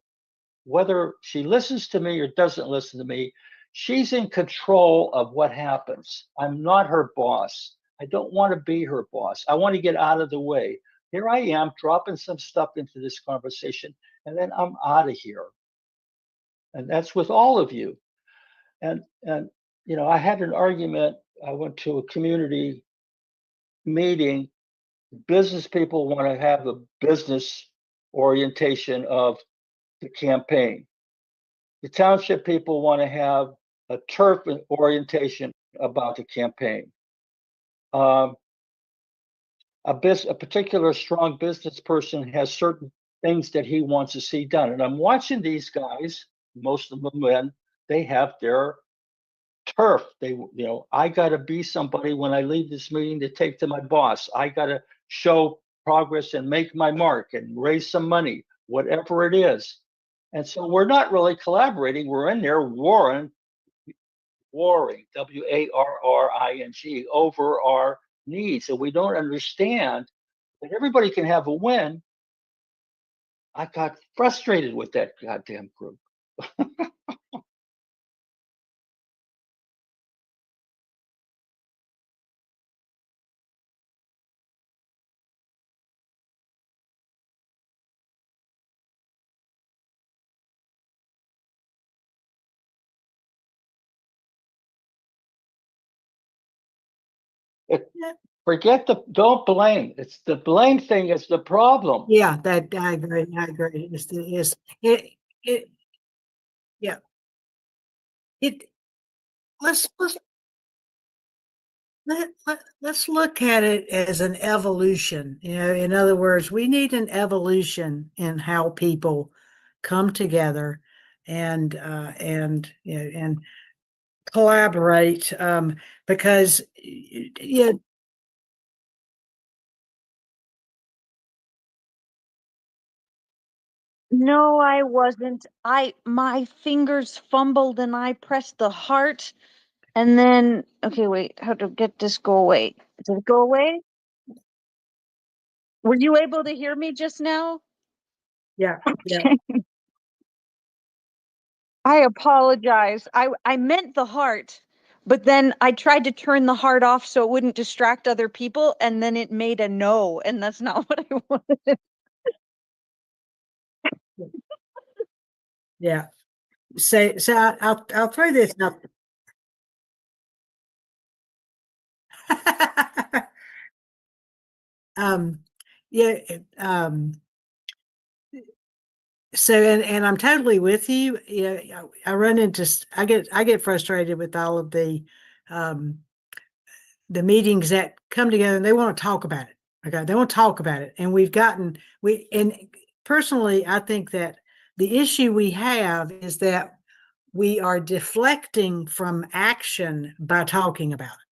Whether she listens to me or doesn't listen to me, she's in control of what happens. I'm not her boss. I don't want to be her boss. I want to get out of the way. Here I am dropping some stuff into this conversation, and then I'm out of here. And that's with all of you. And I had an argument. I went to a community meeting. Business people want to have a business orientation of the campaign. The township people want to have a turf orientation about the campaign. A particular strong business person has certain things that he wants to see done. And I'm watching these guys, most of them men, they have their turf. I got to be somebody when I leave this meeting to take to my boss. I got to show progress and make my mark and raise some money, whatever it is. And so we're not really collaborating. We're in there warring, warring, over our needs. And we don't understand that everybody can have a win. I got frustrated with that goddamn group. Don't blame. It's the blame thing is the problem. Yeah, that I agree. I agree. Yeah. Let's look at it as an evolution. In other words, we need an evolution in how people come together and collaborate, because No, I wasn't. My fingers fumbled and I pressed the heart and then okay, wait, how to get this go away? Did it go away? Were you able to hear me just now? yeah. Okay. I apologize. I meant the heart, but then I tried to turn the heart off so it wouldn't distract other people, and then it made a no, and that's not what I wanted. Yeah. So I'll throw this up. Yeah. So and I'm totally with you. I get frustrated with all of the meetings that come together and they want to talk about it. Okay, they want to talk about it, and and personally, I think that the issue we have is that we are deflecting from action by talking about it.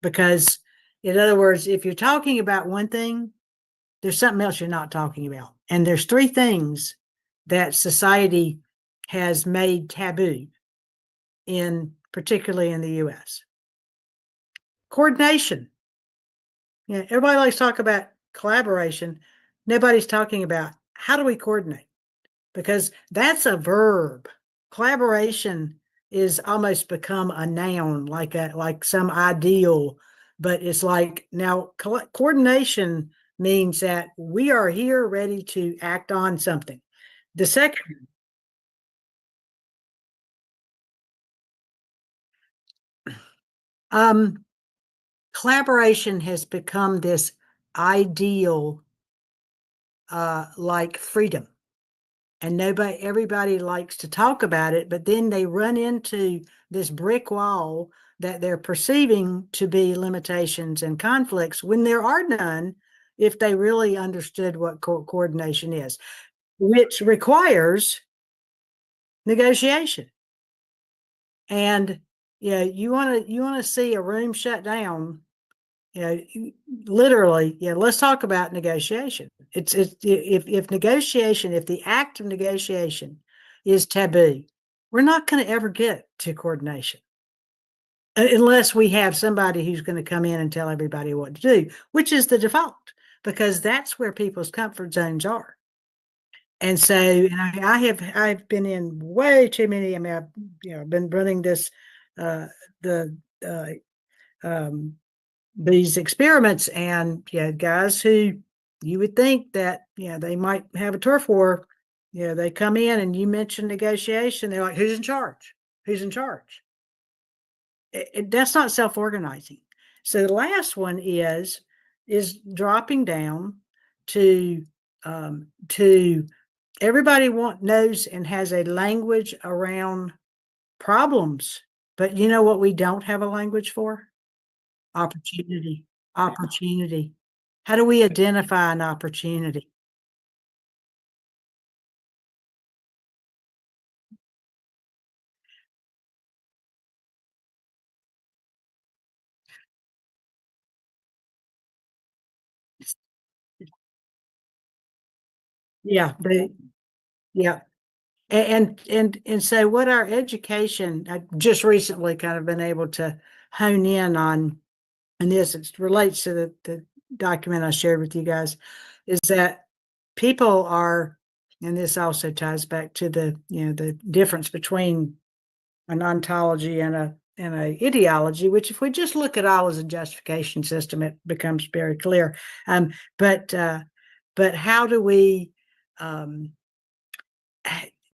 Because, in other words, if you're talking about one thing, there's something else you're not talking about. And there's three things that society has made taboo, particularly in the US. Coordination. Yeah, everybody likes to talk about collaboration. Nobody's talking about how do we coordinate? Because that's a verb. Collaboration is almost become a noun, like some ideal, but it's like now coordination means that we are here ready to act on something. The second, collaboration has become this ideal, like freedom. And everybody likes to talk about it, but then they run into this brick wall that they're perceiving to be limitations and conflicts when there are none, if they really understood what coordination is, which requires negotiation. And you want to see a room shut down, literally, let's talk about negotiation. If negotiation, if the act of negotiation is taboo, we're not going to ever get to coordination unless we have somebody who's going to come in and tell everybody what to do, which is the default, because that's where people's comfort zones are. And so, I've been in way too many. I mean, I've been running this, these experiments, and guys who you would think that they might have a turf war, they come in and you mention negotiation, they're like, who's in charge? Who's in charge? That's not self-organizing. So the last one is dropping down to everybody knows and has a language around problems, but you know what we don't have a language for? Opportunity. Opportunity. How do we identify an opportunity? Yeah, yeah. And so what our education, I just recently kind of been able to hone in on, and this it relates to the document I shared with you guys, is that people are, and this also ties back to the difference between an ontology and a ideology, which if we just look at all as a justification system, it becomes very clear. But how do we um,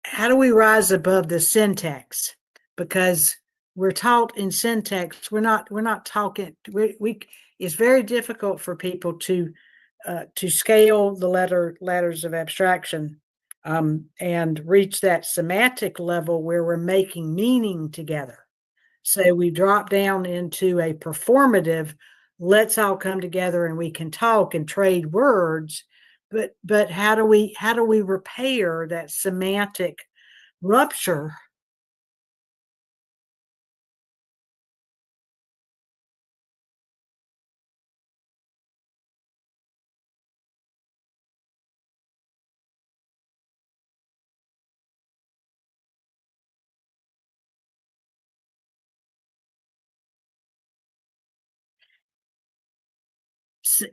how do we rise above the syntax? Because we're taught in syntax, we're not talking. We it's very difficult for people to scale the ladders of abstraction, and reach that semantic level where we're making meaning together. So we drop down into a performative, let's all come together and we can talk and trade words. But how do we repair that semantic rupture?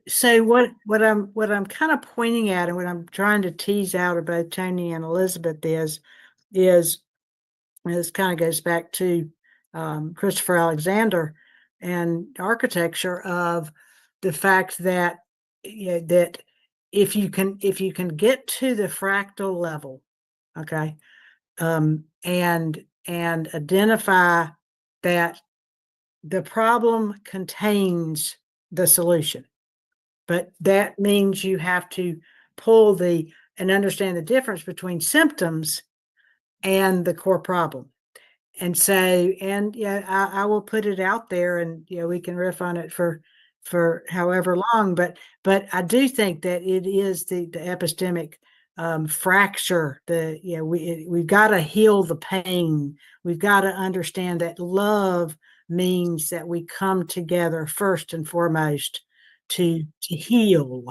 So what I'm kind of pointing at, and what I'm trying to tease out of both Tony and Elizabeth is and this kind of goes back to Christopher Alexander and architecture, of the fact that that if you can get to the fractal level, okay, and identify that the problem contains the solution, but that means you have to pull and understand the difference between symptoms and the core problem. And so, and I will put it out there, and we can riff on it for however long, but I do think that it is the epistemic fracture. We've got to heal the pain. We've got to understand that love means that we come together first and foremost to heal.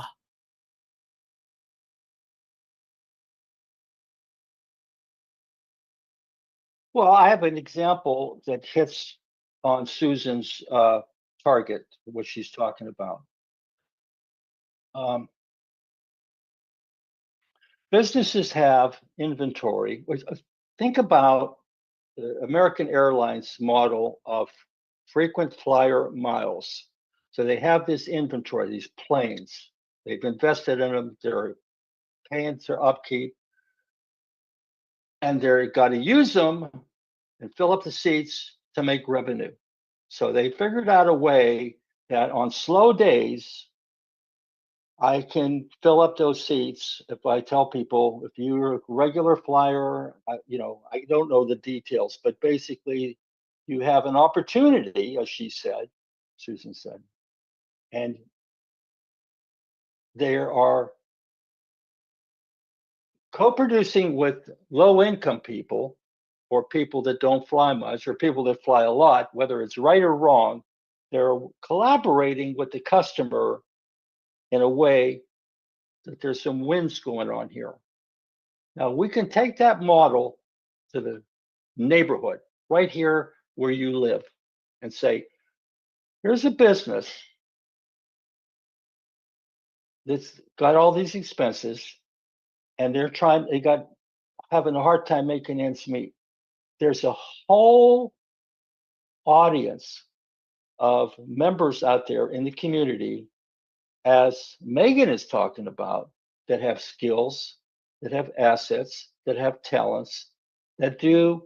Well, I have an example that hits on Susan's target, what she's talking about. Businesses have inventory. Think about the American Airlines model of frequent flyer miles. So they have this inventory, these planes. They've invested in them. They're paying their upkeep, and they're got to use them and fill up the seats to make revenue. So they figured out a way that on slow days, I can fill up those seats if I tell people, if you're a regular flyer, I don't know the details, but basically you have an opportunity, as Susan said, and there are co-producing with low-income people or people that don't fly much or people that fly a lot, whether it's right or wrong, they're collaborating with the customer in a way that there's some wins going on here. Now we can take that model to the neighborhood right here where you live and say, here's a business that's got all these expenses and they got having a hard time making ends meet. There's a whole audience of members out there in the community, as Megan is talking about, that have skills, that have assets, that have talents, that do,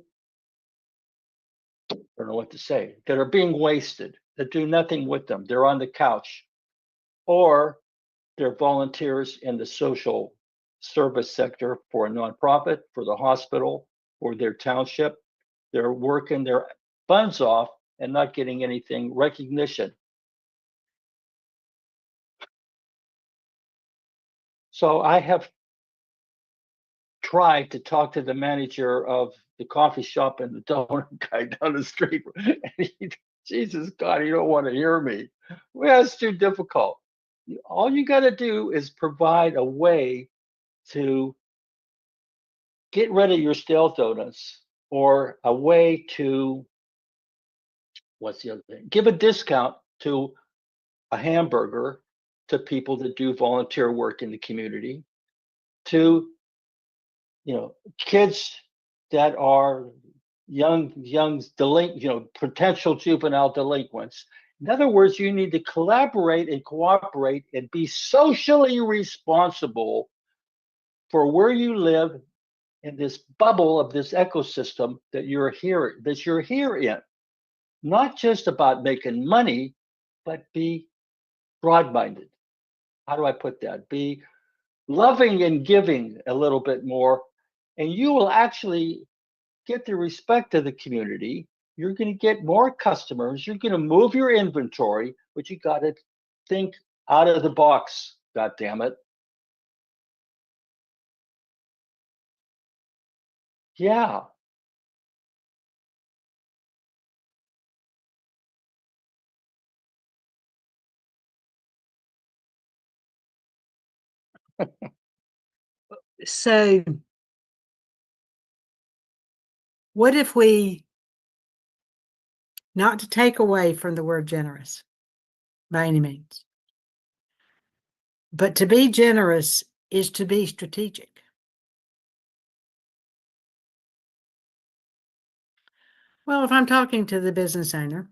I don't know what to say, that are being wasted, that do nothing with them. They're on the couch, or they're volunteers in the social service sector for a nonprofit, for the hospital, for their township. They're working their buns off and not getting anything recognition. So I have tried to talk to the manager of the coffee shop and the donut guy down the street. And Jesus God, you don't want to hear me. Well, it's too difficult. All you got to do is provide a way to get rid of your stale donuts, or a way to, what's the other thing? Give a discount to a hamburger to people that do volunteer work in the community, to kids that are potential juvenile delinquents. In other words, you need to collaborate and cooperate and be socially responsible for where you live in this bubble of this ecosystem that you're here in. Not just about making money, but be broad-minded. How do I put that? Be loving and giving a little bit more, and you will actually get the respect of the community. You're going to get more customers. You're going to move your inventory, but you got to think out of the box. God damn it! Yeah. So what if we, not to take away from the word generous by any means, but to be generous is to be strategic. Well, if I'm talking to the business owner,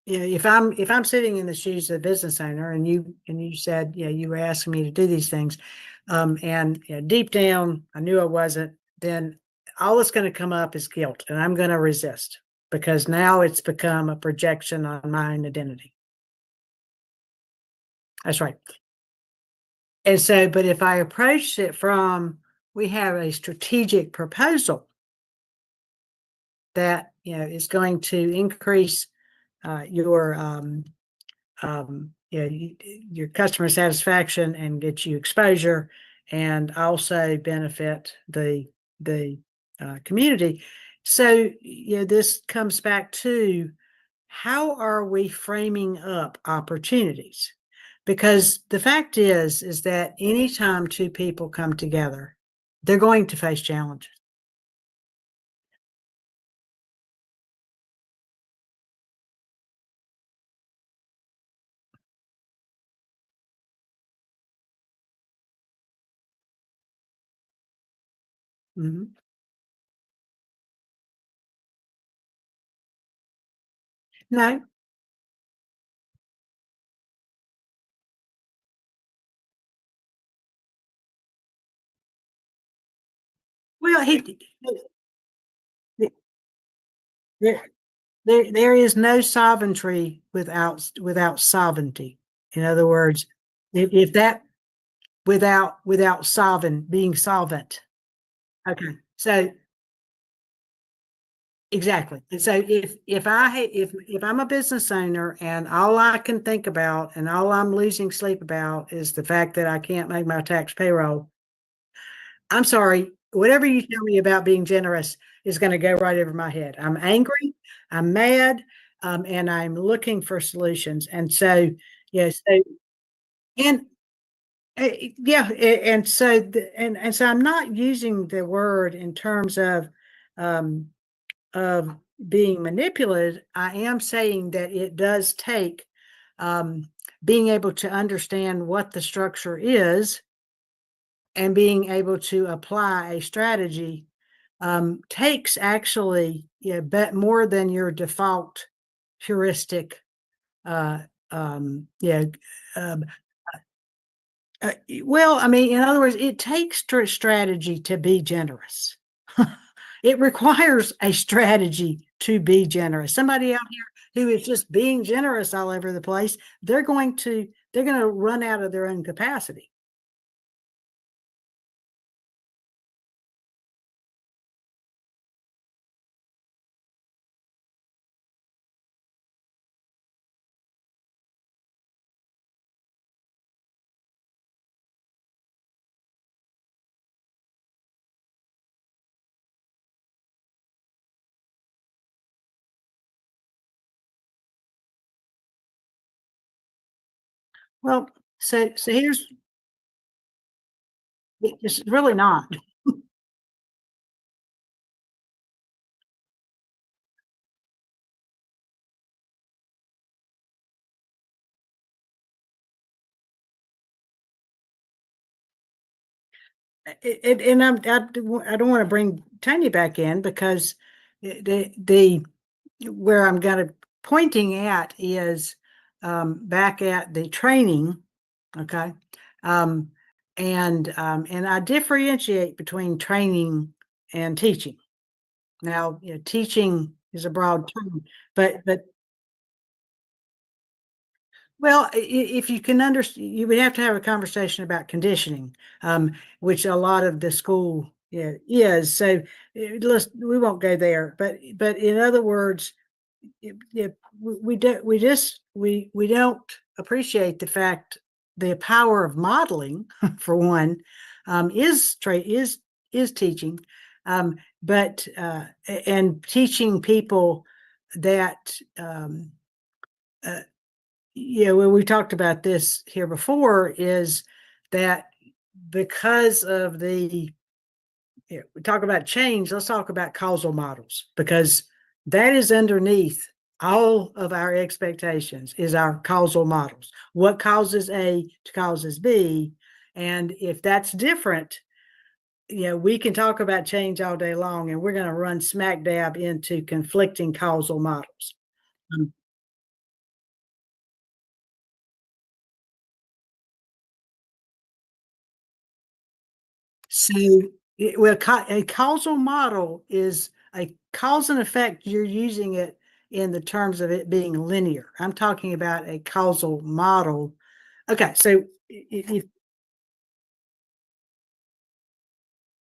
if I'm sitting in the shoes of the business owner, and you said, you were asking me to do these things, and deep down I knew I wasn't, then all that's going to come up is guilt, and I'm going to resist, because now it's become a projection on my own identity. That's right. And so, but if I approach it from, we have a strategic proposal that is going to increase your your customer satisfaction and get you exposure, and also benefit the community. So this comes back to, how are we framing up opportunities? Because the fact is that anytime two people come together, they're going to face challenges. Mhm. No, well, there, there is no sovereignty without sovereignty. In other words, if that without sovereign being solvent. Okay, so exactly. And so if I'm a business owner and all I can think about and all I'm losing sleep about is the fact that I can't make my tax payroll, I'm sorry, whatever you tell me about being generous is going to go right over my head. I'm angry, I'm mad, and I'm looking for solutions. And so, yes, and yeah, and so and so I'm not using the word in terms um, of being manipulated. I am saying that it does take um, being able to understand what the structure is and being able to apply a strategy takes actually, yeah, but more than your default heuristic. Uh, yeah. Um, well, I mean, in other words, it takes strategy to be generous. It requires a strategy to be generous. Somebody out here who is just being generous all over the place, they're going to run out of their own capacity. Well, so here's it's really not. And I don't want to bring Tanya back in because the where I'm going to pointing at is back at the training, okay, um, and I differentiate between training and teaching. Now, teaching is a broad term, but well, if you can understand, you would have to have a conversation about conditioning, which a lot of the school, yeah, is. So we won't go there. But in other words, we don't appreciate the fact the power of modeling, for one, is teaching, but and teaching people that. Uh, yeah, well, we talked about this here before, is that because of we talk about change, let's talk about causal models, because that is underneath all of our expectations is our causal models. What causes A to causes B? And if that's different, we can talk about change all day long, and we're going to run smack dab into conflicting causal models. Um, So, well, a causal model is a cause and effect. You're using it in the terms of it being linear. I'm talking about a causal model. Okay, so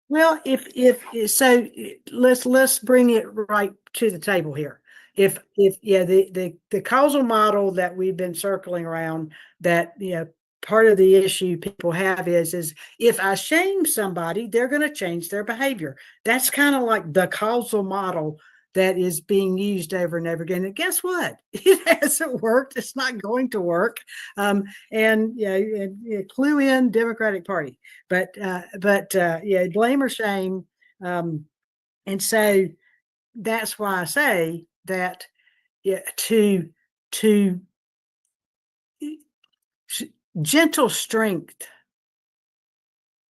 well, if so, let's bring it right to the table here. If yeah, the causal model that we've been circling around, that part of the issue people have is if I shame somebody, they're going to change their behavior. That's kind of like the causal model that is being used over and over again. And guess what? It hasn't worked. It's not going to work. And clue in Democratic Party. But yeah, blame or shame. And so that's why I say that to gentle strength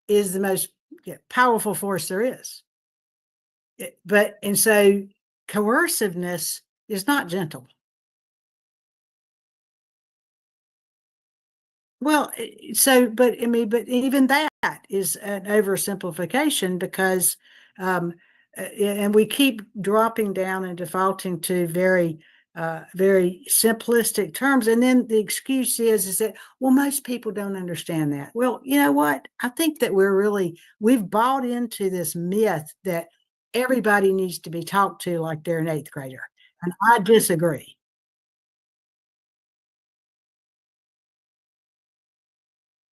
is the most powerful force there is. and so coerciveness is not gentle. Well, but I mean, but even that is an oversimplification because, and we keep dropping down and defaulting to very simplistic terms. And then the excuse is that, well, most people don't understand that. Well, you know what? I think that we've bought into this myth that everybody needs to be talked to like they're an eighth grader. And I disagree.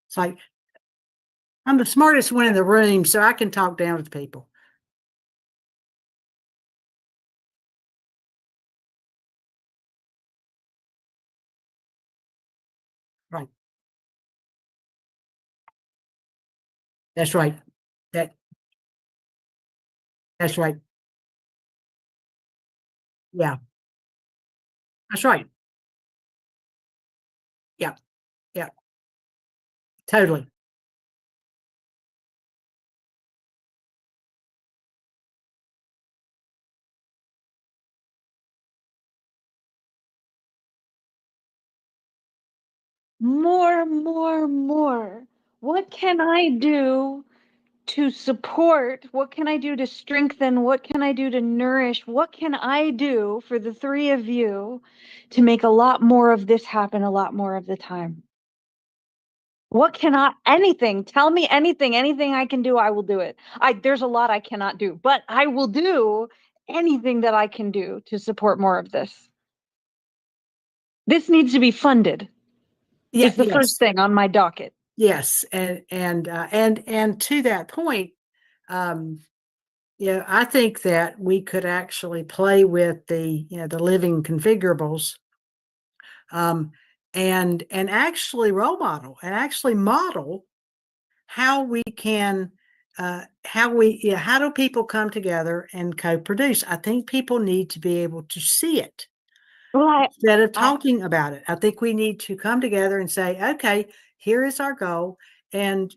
It's like, I'm the smartest one in the room, so I can talk down to people. Right. That's right. That that's right. Yeah, that's right. Yeah, yeah, totally. More. What can I do to support? What can I do to strengthen? What can I do to nourish? What can I do for the three of you to make a lot more of this happen a lot more of the time? What can I, anything, tell me anything I can do, I will do it. There's a lot I cannot do, but I will do anything that I can do to support more of this. This needs to be funded. Yeah, Is the first thing on my docket. yes, and to that point, I think that we could actually play with the living configurables, and actually role model and actually model how we can how do people come together and co-produce. I think people need to be able to see it Well, instead of talking about it. I think we need to come together and say, okay, here is our goal, and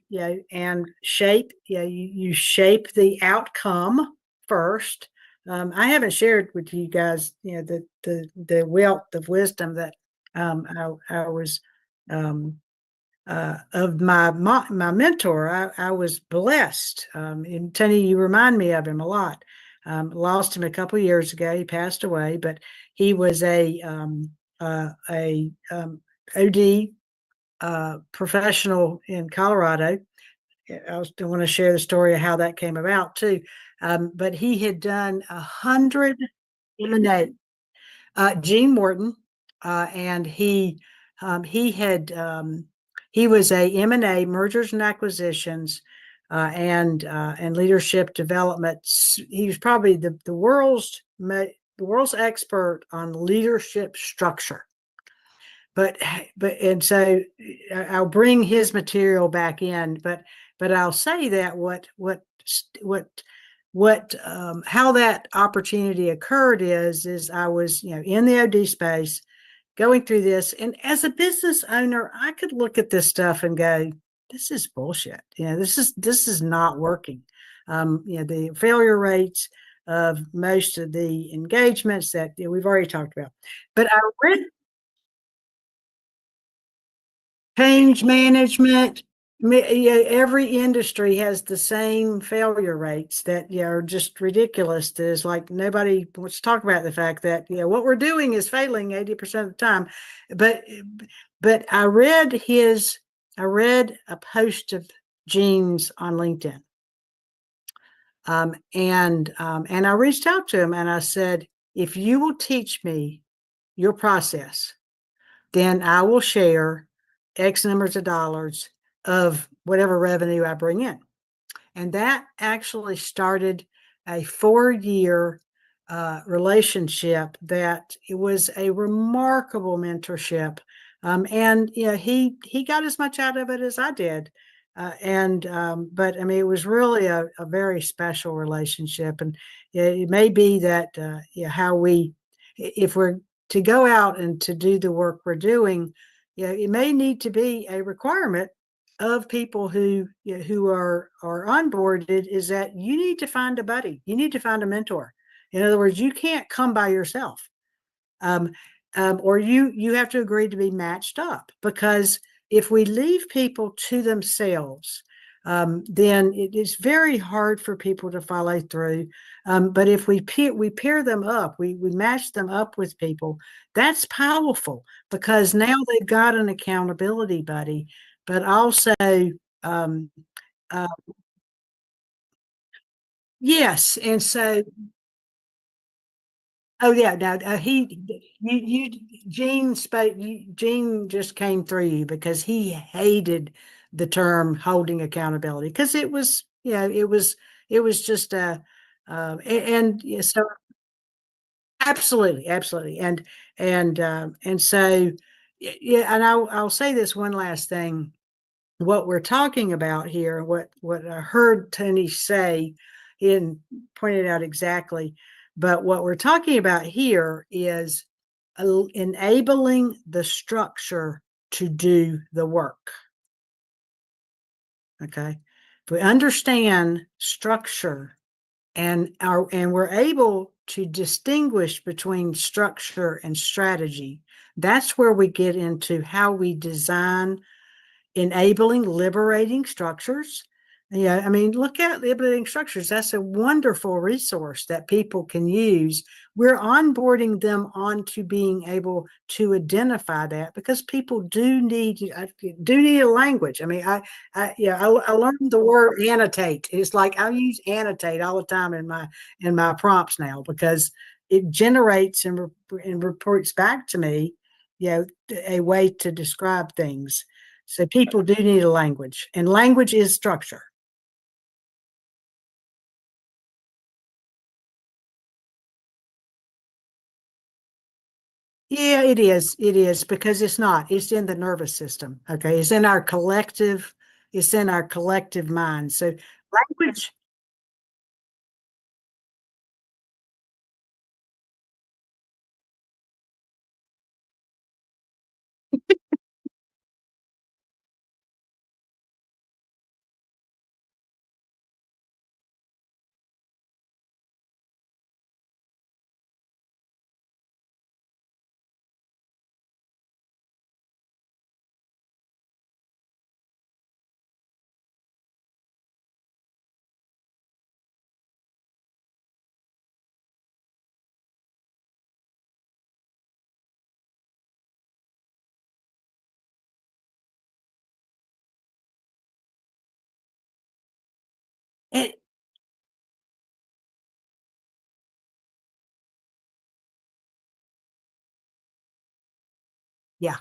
and shape. You shape the outcome first. I haven't shared with you guys, the wealth of wisdom that I was of my mentor. I was blessed. And Tony, you remind me of him a lot. Lost him a couple of years ago. He passed away, but he was a OD professional in Colorado. I want to share the story of how that came about too. But he had done 100 M&A. Gene Morton, and he was a M&A, mergers and acquisitions, and leadership development. He was probably the world's expert on leadership structure. But and so I'll bring his material back in, but I'll say that how that opportunity occurred is I was in the OD space going through this, and as a business owner, I could look at this stuff and go, this is bullshit. This is not working. The failure rates of most of the engagements that we've already talked about. But I read change management. Every industry has the same failure rates that are just ridiculous. There's like nobody wants to talk about the fact that what we're doing is failing 80% of the time. But I read a post of Gene's on LinkedIn, and I reached out to him and I said, if you will teach me your process, then I will share X numbers of dollars of whatever revenue I bring in. And that actually started a 4-year relationship that it was a remarkable mentorship. And he got as much out of it as I did. But I mean, it was really a very special relationship. And it may be that if we're to go out and to do the work we're doing, it may need to be a requirement of people who who are onboarded is that you need to find a buddy. You need to find a mentor. In other words, you can't come by yourself, um, or you have to agree to be matched up. Because if we leave people to themselves, then it is very hard for people to follow through. But if we pair them up, we match them up with people. That's powerful because now they've got an accountability buddy, but also, um, uh, yes, and so, oh yeah, now you Gene spoke. Gene just came through you because he hated the term holding accountability because it was, it was just and yeah, so absolutely, absolutely, and so yeah, and I'll say this one last thing. What we're talking about here, what I heard Tony say, he didn't point it out exactly, but what we're talking about here is enabling the structure to do the work. Okay, if we understand structure and we're able to distinguish between structure and strategy, that's where we get into how we design enabling liberating structures. Yeah, I mean, look at liberating structures. That's a wonderful resource that people can use. We're onboarding them onto being able to identify that because people do need a language. I mean, I learned the word annotate. It's like I use annotate all the time in my prompts now because it generates and reports back to me, a way to describe things. So people do need a language, and language is structure. Yeah, it is. It is because it's not. It's in the nervous system. Okay, it's in our collective. It's in our collective mind. So language. It, yeah,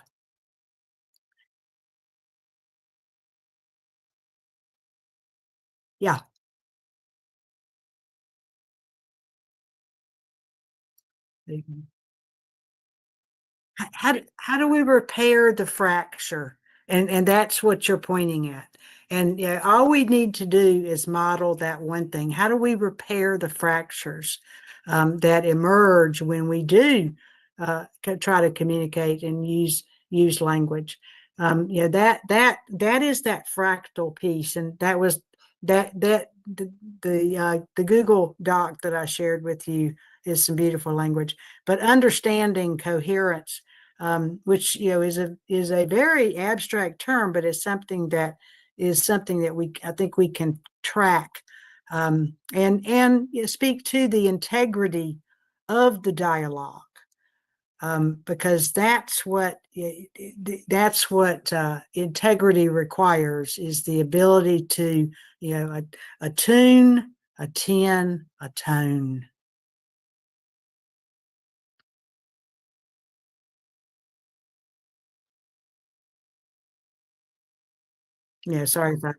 yeah. How do we repair the fracture? And that's what you're pointing at. And yeah, all we need to do is model that one thing. How do we repair the fractures that emerge when we do try to communicate and use language? Yeah, that is that fractal piece, and that was that the Google Doc that I shared with you is some beautiful language. But understanding coherence, which is a very abstract term, but it's something that I think we can track, and speak to the integrity of the dialogue, because that's what integrity requires is the ability to attune, attend, atone. Yeah, sorry about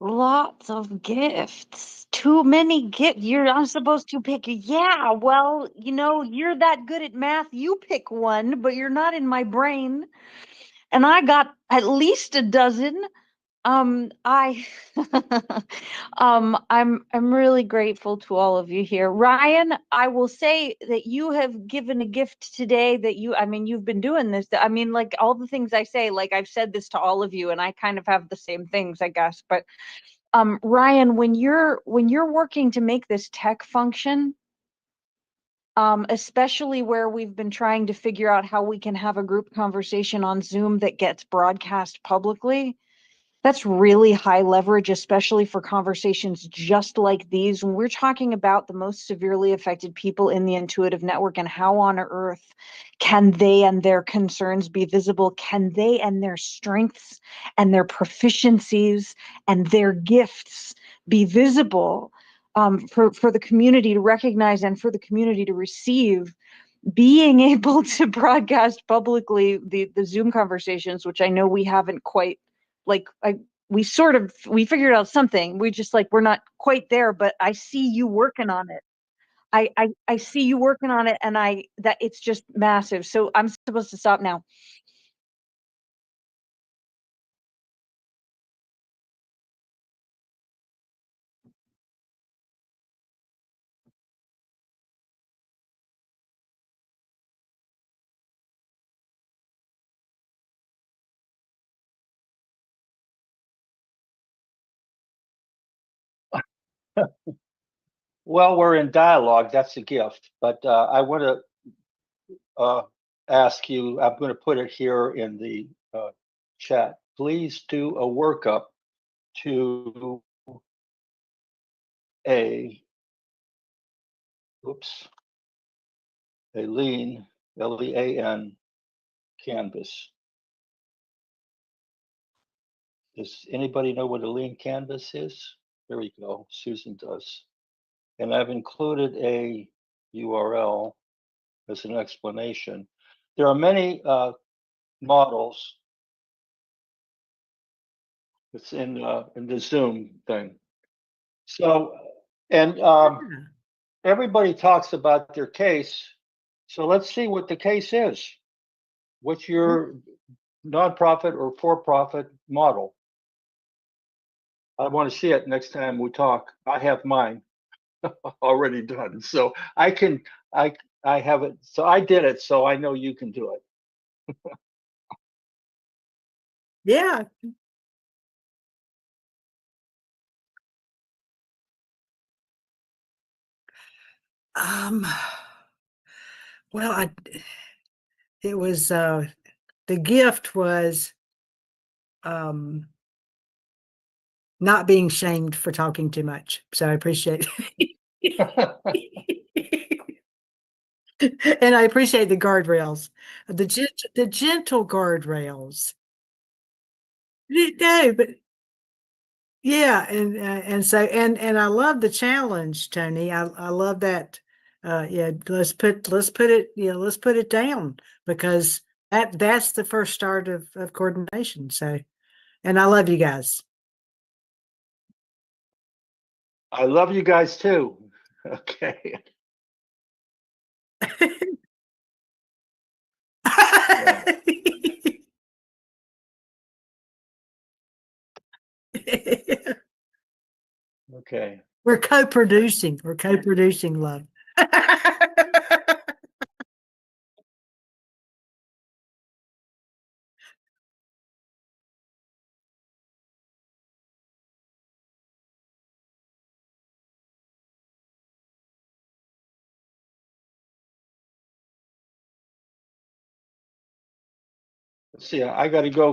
Lots of gifts. Too many gifts. You're not supposed to pick. Yeah, well, you're that good at math. You pick one, but you're not in my brain. And I got at least a dozen. I I'm really grateful to all of you here. Ryan, I will say that you have given a gift today that you've been doing this. I mean, like all the things I say, like I've said this to all of you, and I kind of have the same things, I guess. But Ryan, when you're working to make this tech function, especially where we've been trying to figure out how we can have a group conversation on Zoom that gets broadcast publicly, that's really high leverage, especially for conversations just like these. When we're talking about the most severely affected people in the intuitive network and how on earth can they and their concerns be visible? Can they and their strengths and their proficiencies and their gifts be visible for the community to recognize and for the community to receive? Being able to broadcast publicly the Zoom conversations, which I know we haven't quite we figured out something. We're not quite there, but I see you working on it. I see you working on it, and that it's just massive. So I'm supposed to stop now. Well, we're in dialogue. That's a gift. But I want to ask you, I'm going to put it here in the chat. Please do a workup to a, oops, a lean, Lean canvas. Does anybody know what a lean canvas is? There we go. Susan does. And I've included a URL as an explanation. There are many models. It's in the Zoom thing. So, and everybody talks about their case. So let's see what the case is. What's your nonprofit or for-profit model? I want to see it next time we talk. I have mine already done, so I have it. So I did it, so I know you can do it. Yeah. Um, well, it was, the gift was, not being shamed for talking too much. So I appreciate it. And I appreciate the guardrails, the gentle guardrails. No, but yeah, and so and I love the challenge, Tony. I love that. Yeah, let's put it, let's put it down, because that's the first start of coordination. So, and I love you guys. I love you guys too. Okay. Okay. We're co-producing. We're co-producing love. Let's see. I got to go